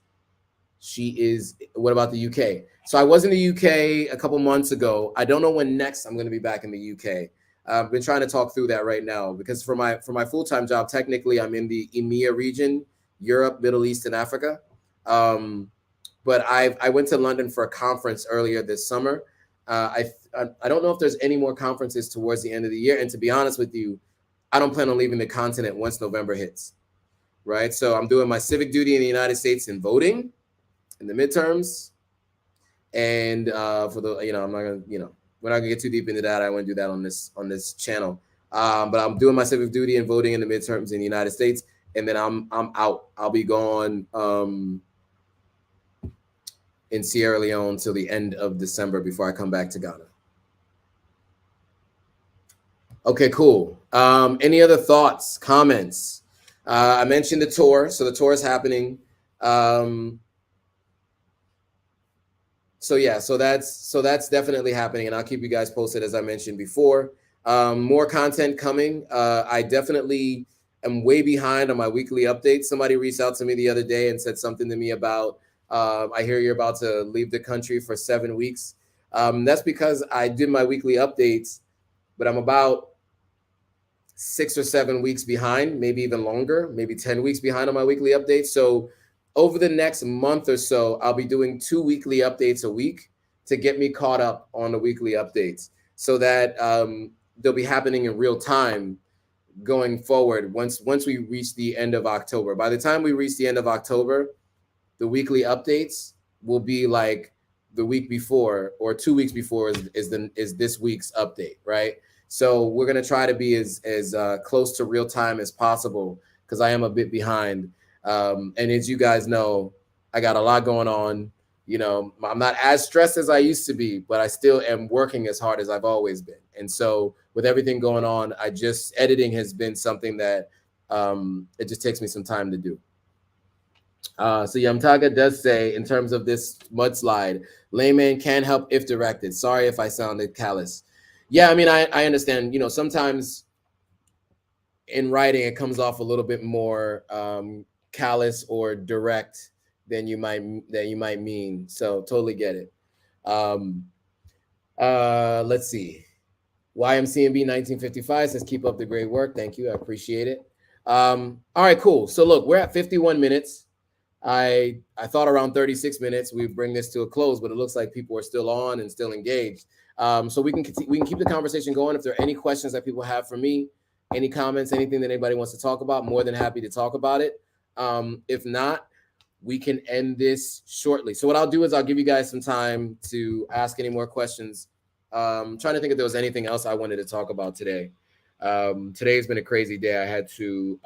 what about the UK? So I was in the UK a couple months ago. I don't know when next I'm going to be back in the UK. I've been trying to talk through that right now because for my full-time job, technically I'm in the EMEA region, Europe, Middle East, and Africa. But I went to London for a conference earlier this summer. I don't know if there's any more conferences towards the end of the year. And to be honest with you, I don't plan on leaving the continent once November hits, right? So I'm doing my civic duty in the United States and voting in the midterms. And for the, you know, I'm not gonna, you know, we're not gonna get too deep into that. I won't do that on this channel. But I'm doing my civic duty and voting in the midterms in the United States, and then I'm out. I'll be gone in Sierra Leone till the end of December before I come back to Ghana. Okay, cool. Any other thoughts, comments? I mentioned the tour, so the tour is happening. So yeah, so that's definitely happening, and I'll keep you guys posted as I mentioned before. More content coming. I definitely am way behind on my weekly updates. Somebody reached out to me the other day and said something to me about, I hear you're about to leave the country for 7 weeks. That's because I did my weekly updates, but I'm about 6 or 7 weeks behind, maybe even longer, maybe 10 weeks behind on my weekly updates. So over the next month or so, I'll be doing 2 weekly updates a week to get me caught up on the weekly updates so that they'll be happening in real time going forward once we reach the end of October. By the time we reach the end of October, the weekly updates will be like the week before or 2 weeks before is this week's update, right? So we're gonna try to be as close to real time as possible because I am a bit behind. And as you guys know, I got a lot going on. You know, I'm not as stressed as I used to be, but I still am working as hard as I've always been. And so with everything going on, editing has been something that it just takes me some time to do. So Yamtaga does say, in terms of this mudslide, layman can help if directed. Sorry if I sounded callous. Yeah, I mean, I understand. You know, sometimes in writing it comes off a little bit more callous or direct than you might mean. So totally get it. Let's see. YMCMB 1955 says, keep up the great work. Thank you. I appreciate it. All right, cool. So look, we're at 51 minutes. I thought around 36 minutes we bring this to a close, but it looks like people are still on and still engaged. So we can keep the conversation going. If there are any questions that people have for me, any comments, anything that anybody wants to talk about, more than happy to talk about it. If not, we can end this shortly. So what I'll do is I'll give you guys some time to ask any more questions. I'm trying to think if there was anything else I wanted to talk about today. Today's been a crazy day. I had to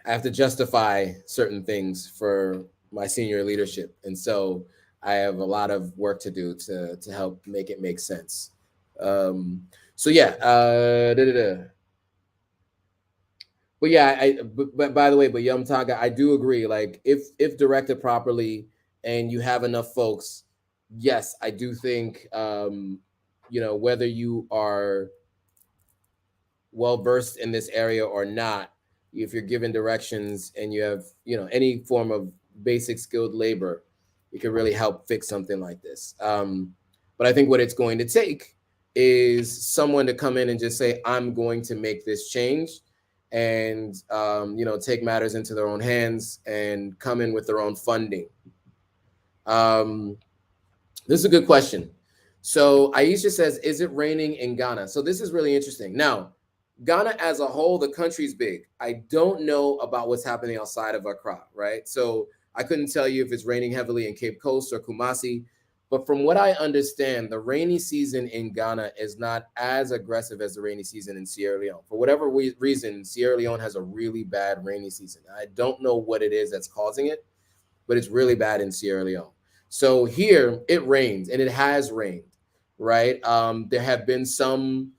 I have to justify certain things for my senior leadership. And so I have a lot of work to do to help make it make sense. So yeah, but yeah, but by the way, but Yamtaga, I do agree. Like if directed properly and you have enough folks, yes, I do think, you know, whether you are well versed in this area or not, if you're given directions and you have, you know, any form of basic skilled labor, it can really help fix something like this. But I think what it's going to take is someone to come in and just say, I'm going to make this change, and you know, take matters into their own hands and come in with their own funding. This is a good question. So Aisha says, is it raining in Ghana? So this is really interesting. Now, Ghana as a whole, the country's big. I don't know about what's happening outside of Accra, right? So I couldn't tell you if it's raining heavily in Cape Coast or Kumasi. But from what I understand, the rainy season in Ghana is not as aggressive as the rainy season in Sierra Leone. For whatever reason, Sierra Leone has a really bad rainy season. I don't know what it is that's causing it, but it's really bad in Sierra Leone. So here it rains, and it has rained, right? There have been some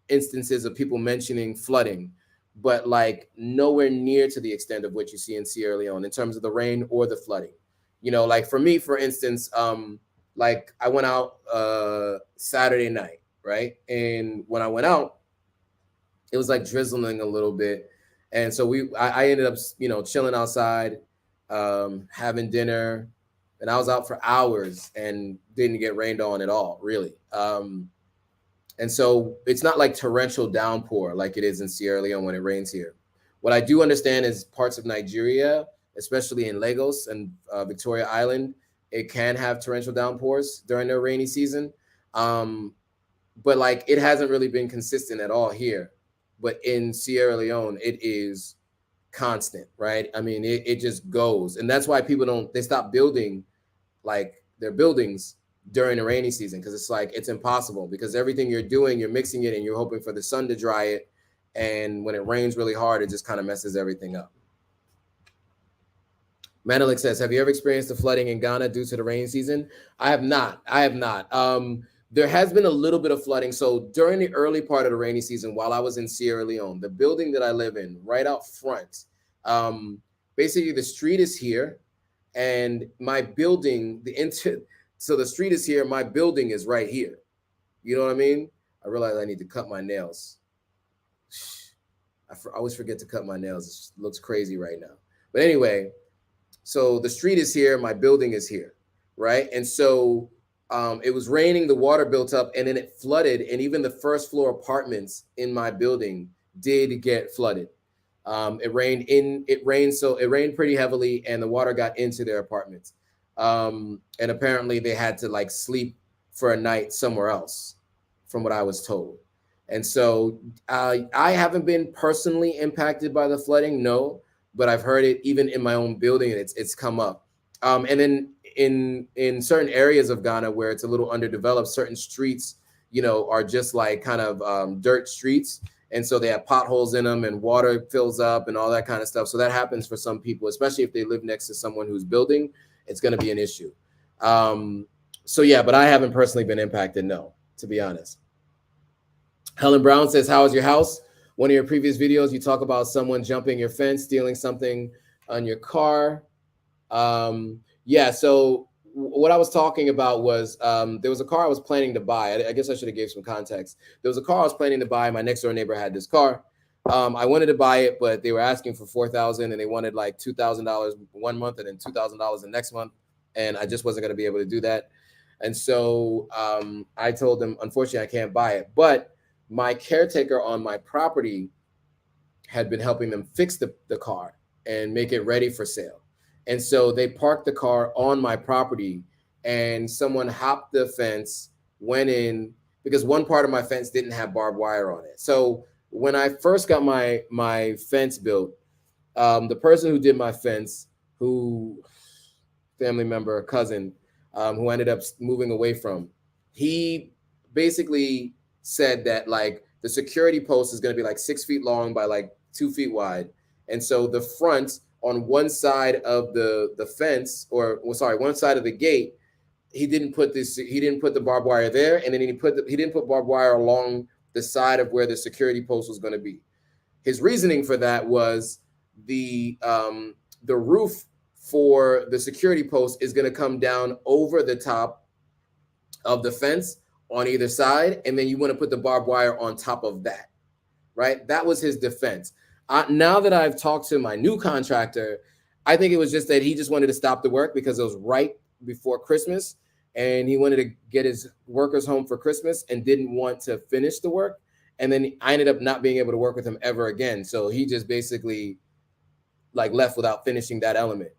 instances of people mentioning flooding, but like nowhere near to the extent of what you see in Sierra Leone in terms of the rain or the flooding. You know, like for me, for instance, like I went out Saturday night, right? And when I went out, it was like drizzling a little bit. And so I ended up, you know, chilling outside, having dinner, and I was out for hours and didn't get rained on at all, really. And so it's not like torrential downpour like it is in Sierra Leone when it rains here. What I do understand is parts of Nigeria, especially in Lagos and Victoria Island, it can have torrential downpours during their rainy season. But like it hasn't really been consistent at all here. But in Sierra Leone, it is constant, right? I mean, it just goes. And that's why people they stop building like their buildings during the rainy season, because it's like it's impossible, because everything you're doing, you're mixing it and you're hoping for the sun to dry it. And when it rains really hard, it just kind of messes everything up. Menelik says, have you ever experienced the flooding in Ghana due to the rainy season? I have not. There has been a little bit of flooding. So during the early part of the rainy season, while I was in Sierra Leone, the building that I live in, right out front, basically the street is here, and my building, so the street is here, my building is right here. You know what I mean? I realize I need to cut my nails. I always forget to cut my nails. It looks crazy right now. But anyway, so the street is here, my building is here, right? And so it was raining, the water built up, and then it flooded, and even the first floor apartments in my building did get flooded. It rained pretty heavily, and the water got into their apartments. And apparently they had to like sleep for a night somewhere else. from what I was told. And so I haven't been personally impacted by the flooding, no, but I've heard it even in my own building. It's come up. And then in certain areas of Ghana where it's a little underdeveloped, certain streets, you know, are just like kind of dirt streets. And so they have potholes in them and water fills up and all that kind of stuff. So that happens for some people, especially if they live next to someone who's building, it's going to be an issue. So yeah, but I haven't personally been impacted, no, to be honest. Helen Brown says, how is your house? One of your previous videos, you talk about someone jumping your fence, stealing something on your car. Yeah, so what I was talking about was there was a car I was planning to buy. I guess I should have gave some context. There was a car I was planning to buy. My next door neighbor had this car. I wanted to buy it, but they were asking for $4,000 and they wanted like $2,000 one month and then $2,000 the next month. And I just wasn't going to be able to do that. And so I told them, unfortunately, I can't buy it. But my caretaker on my property had been helping them fix the car and make it ready for sale. And so they parked the car on my property and someone hopped the fence, went in, because one part of my fence didn't have barbed wire on it. So when I first got my fence built, the person who did my fence, family member, cousin, who ended up moving away from, he basically said that like the security post is going to be like 6 feet long by like 2 feet wide. And so the front on one side of the fence, one side of the gate, he didn't put the barbed wire there. And then he didn't put barbed wire along the side of where the security post was going to be. His reasoning for that was the roof for the security post is going to come down over the top of the fence on either side, and then you want to put the barbed wire on top of that, right? That was his defense. Now that I've talked to my new contractor, I think it was just that he just wanted to stop the work because it was right before Christmas, and he wanted to get his workers home for Christmas and didn't want to finish the work. And then I ended up not being able to work with him ever again. So he just basically like left without finishing that element.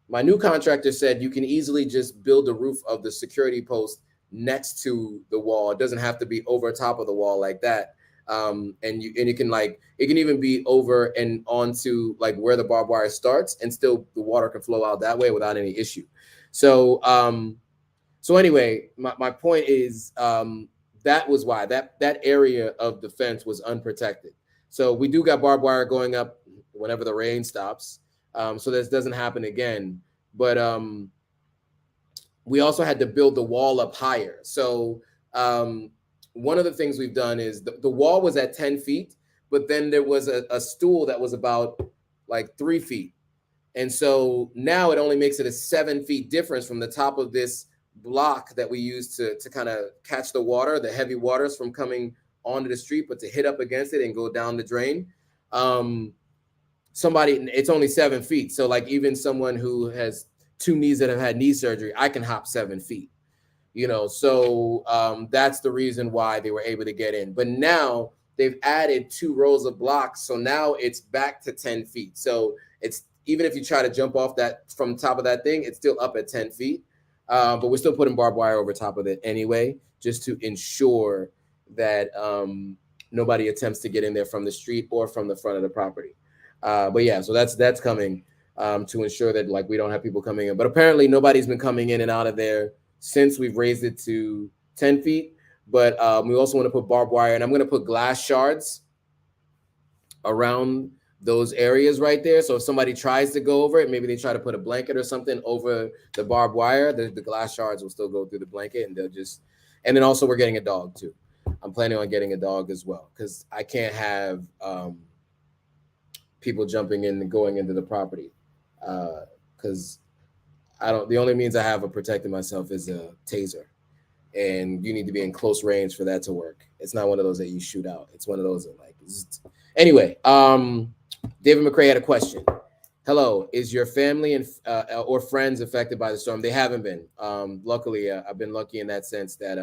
My new contractor said you can easily just build the roof of the security post next to the wall. It doesn't have to be over top of the wall like that. And it can even be over and onto like where the barbed wire starts, and still the water can flow out that way without any issue. So anyway, my point is that was why that area of the fence was unprotected. So we do got barbed wire going up whenever the rain stops. So this doesn't happen again. But we also had to build the wall up higher. So one of the things we've done is the wall was at 10 feet, but then there was a stool that was about like 3 feet. And so now it only makes it a 7 feet difference from the top of this block that we use to kind of catch the water, the heavy waters from coming onto the street, but to hit up against it and go down the drain. It's only 7 feet. So like even someone who has 2 knees that have had knee surgery, I can hop 7 feet, you know? So that's the reason why they were able to get in. But now they've added 2 rows of blocks. So now it's back to 10 feet. So it's, even if you try to jump off that from top of that thing, it's still up at 10 feet. But we're still putting barbed wire over top of it anyway, just to ensure that nobody attempts to get in there from the street or from the front of the property. But yeah, so that's coming to ensure that like we don't have people coming in. But apparently nobody's been coming in and out of there since we've raised it to 10 feet. But we also want to put barbed wire, and I'm going to put glass shards around those areas right there. So if somebody tries to go over it, maybe they try to put a blanket or something over the barbed wire, the glass shards will still go through the blanket, and and then also we're getting a dog too. I'm planning on getting a dog as well, because I can't have people jumping in and going into the property, because the only means I have of protecting myself is a taser, and you need to be in close range for that to work. It's not one of those that you shoot out. It's one of those that like, anyway, David McCrae had a question. Hello, is your family and or friends affected by the storm? They haven't been. Luckily, I've been lucky in that sense that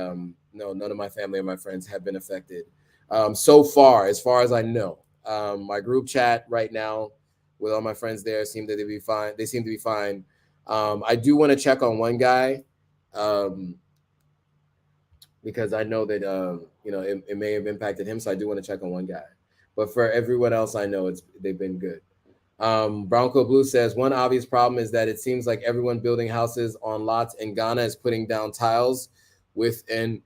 no, none of my family or my friends have been affected so far, as I know. My group chat right now with all my friends there seem to be fine. They seem to be fine. I do want to check on one guy. because I know that you know, it may have impacted him. So I do want to check on one guy. But for everyone else, I know they've been good. Bronco Blue says one obvious problem is that it seems like everyone building houses on lots in Ghana is putting down tiles with an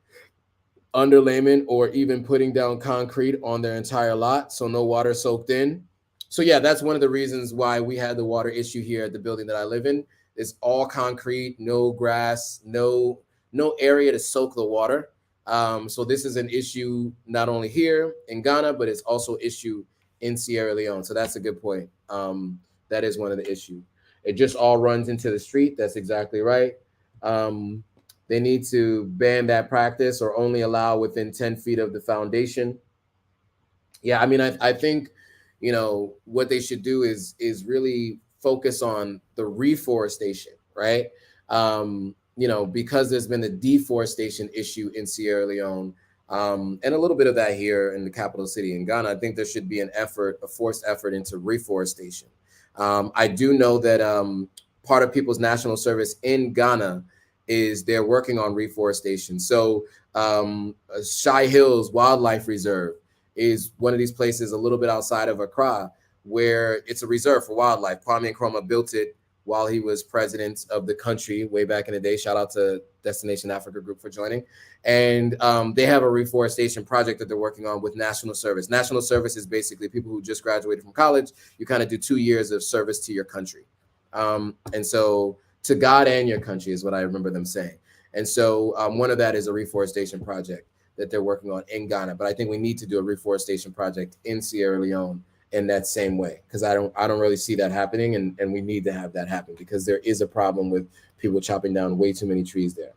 underlayment or even putting down concrete on their entire lot, so no water soaked in. So yeah, that's one of the reasons why we had the water issue here at the building that I live in. It's all concrete, no grass, no area to soak the water. So this is an issue not only here in Ghana, but it's also an issue in Sierra Leone. So that's a good point. That is one of the issues. It just all runs into the street. That's exactly right. They need to ban that practice or only allow within 10 feet of the foundation. Yeah, I mean, I think, you know, what they should do is really focus on the reforestation, right? You know, because there's been a deforestation issue in Sierra Leone, and a little bit of that here in the capital city in Ghana. I think there should be an effort, a forced effort into reforestation. I do know that part of People's National Service in Ghana is they're working on reforestation. So Shy Hills Wildlife Reserve is one of these places a little bit outside of Accra, where it's a reserve for wildlife. Kwame Nkrumah built it while he was president of the country way back in the day. Shout out to Destination Africa Group for joining. And they have a reforestation project that they're working on with National Service. National Service is basically people who just graduated from college. You kind of do 2 years of service to your country. And so to God and your country is what I remember them saying. And so one of that is a reforestation project that they're working on in Ghana. But I think we need to do a reforestation project in Sierra Leone in that same way, because I don't really see that happening, and we need to have that happen because there is a problem with people chopping down way too many trees there.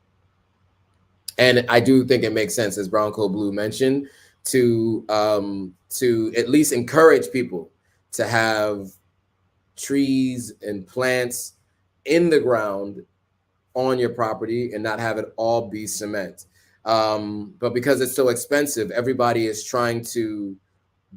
And I do think it makes sense, as Bronco Blue mentioned, to at least encourage people to have trees and plants in the ground on your property and not have it all be cement. But because it's so expensive, everybody is trying to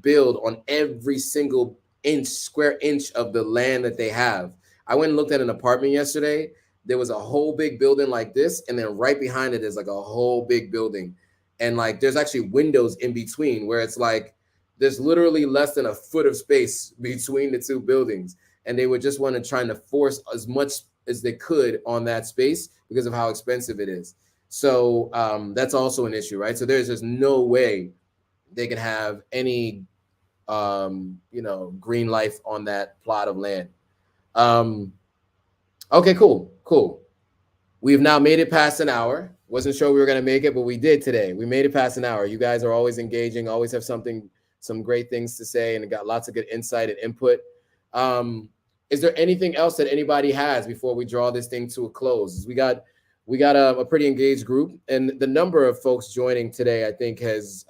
build on every single square inch of the land that they have. I went and looked at an apartment yesterday. There was a whole big building like this, and then right behind it is like a whole big building. And like there's actually windows in between where it's like there's literally less than a foot of space between the two buildings. And they were just trying to force as much as they could on that space because of how expensive it is. So that's also an issue, right? So there's just no way they can have any, you know, green life on that plot of land. Okay, cool. We've now made it past an hour. Wasn't sure we were going to make it, but we did today. We made it past an hour. You guys are always engaging, always have some great things to say, and got lots of good insight and input. Is there anything else that anybody has before we draw this thing to a close? We got a pretty engaged group, and the number of folks joining today, I think, has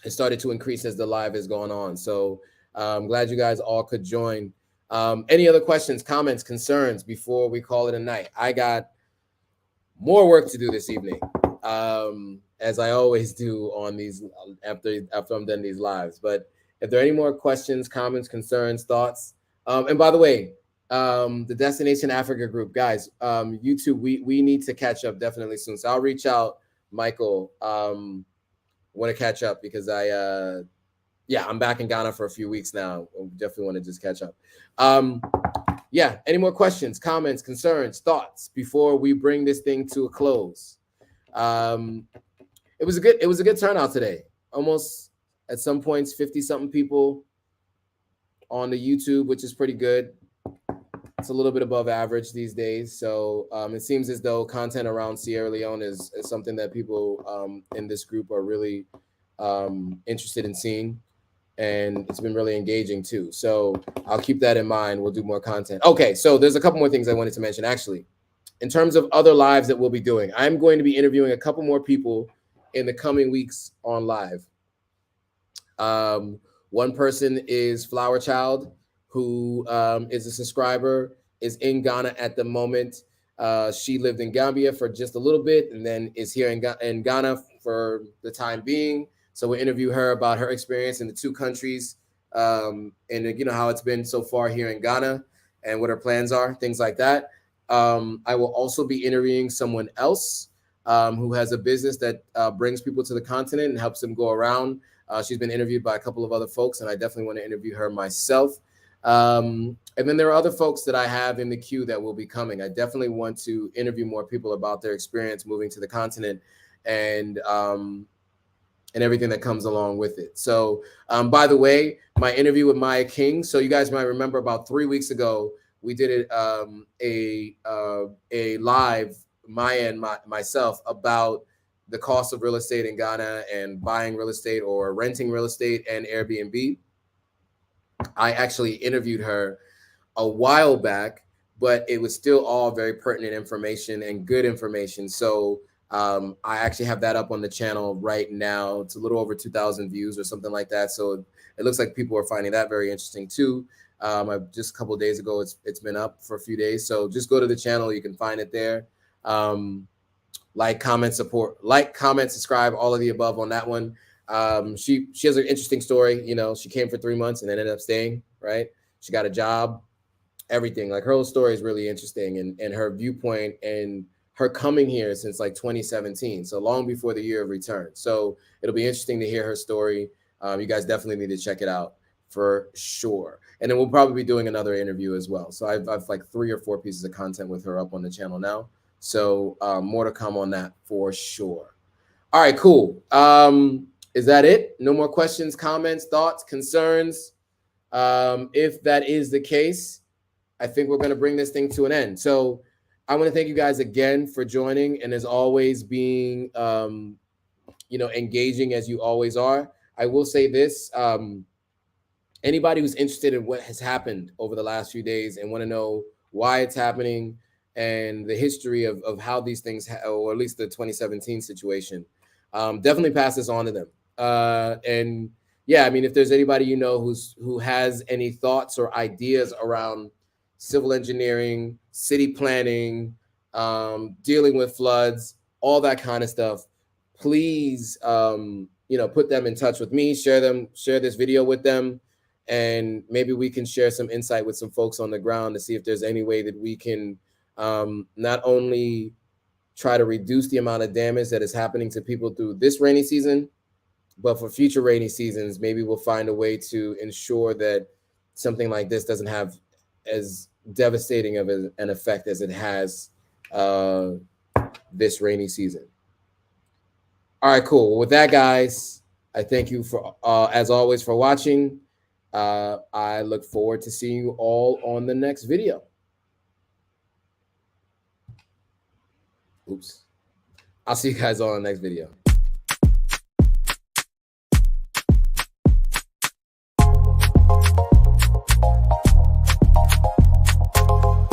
started to increase as the live has gone on. So I'm glad you guys all could join. Any other questions, comments, concerns before we call it a night? I got more work to do this evening, as I always do on these after I'm done these lives. But if there are any more questions, comments, concerns, thoughts, and by the way, the Destination Africa group, guys, YouTube, we need to catch up definitely soon. So I'll reach out, Michael. Want to catch up because I'm back in Ghana for a few weeks now. Definitely want to just catch up. Any more questions, comments, concerns, thoughts before we bring this thing to a close? It was a good turnout today. Almost at some points 50-something people on the YouTube, which is pretty good. It's a little bit above average these days. So it seems as though content around Sierra Leone is something that people in this group are really interested in seeing. And it's been really engaging too. So I'll keep that in mind. We'll do more content. Okay, so there's a couple more things I wanted to mention. Actually, in terms of other lives that we'll be doing, I'm going to be interviewing a couple more people in the coming weeks on live. One person is Flower Child, who is a subscriber, is in Ghana at the moment. She lived in Gambia for just a little bit and then is here in Ghana for the time being. So we'll interview her about her experience in the two countries, and you know how it's been so far here in Ghana and what her plans are, things like that. I will also be interviewing someone else who has a business that brings people to the continent and helps them go around. She's been interviewed by a couple of other folks, and I definitely want to interview her myself. And then there are other folks that I have in the queue that will be coming. I definitely want to interview more people about their experience moving to the continent and everything that comes along with it. So, by the way, my interview with Maya King. So you guys might remember about 3 weeks ago, we did a live, Maya and myself, about the cost of real estate in Ghana and buying real estate or renting real estate and Airbnb. I actually interviewed her a while back, but it was still all very pertinent information and good information. So I actually have that up on the channel right now. It's a little over 2,000 views or something like that. So it looks like people are finding that very interesting too. Just a couple of days ago, it's been up for a few days. So just go to the channel. You can find it there. Like, comment, subscribe, all of the above on that one. She has an interesting story. You know, she came for 3 months and then ended up staying, right? She got a job, everything. Like, her whole story is really interesting, and her viewpoint and her coming here since like 2017. So long before the year of return. So it'll be interesting to hear her story. You guys definitely need to check it out for sure. And then we'll probably be doing another interview as well. So I've like 3 or 4 pieces of content with her up on the channel now. So more to come on that for sure. All right, cool. Is that it? No more questions, comments, thoughts, concerns? If that is the case, I think we're going to bring this thing to an end. So I want to thank you guys again for joining, and as always being, engaging as you always are. I will say this, anybody who's interested in what has happened over the last few days and want to know why it's happening and the history of how these things, or at least the 2017 situation, definitely pass this on to them. And yeah, I mean, if there's anybody who has any thoughts or ideas around civil engineering, city planning, dealing with floods, all that kind of stuff, please, put them in touch with me, share this video with them, and maybe we can share some insight with some folks on the ground to see if there's any way that we can not only try to reduce the amount of damage that is happening to people through this rainy season, but for future rainy seasons, maybe we'll find a way to ensure that something like this doesn't have as devastating of an effect as it has this rainy season. All right, cool. Well, with that, guys, I thank you for, as always, for watching. I look forward to seeing you all on the next video. Oops. I'll see you guys all in the next video.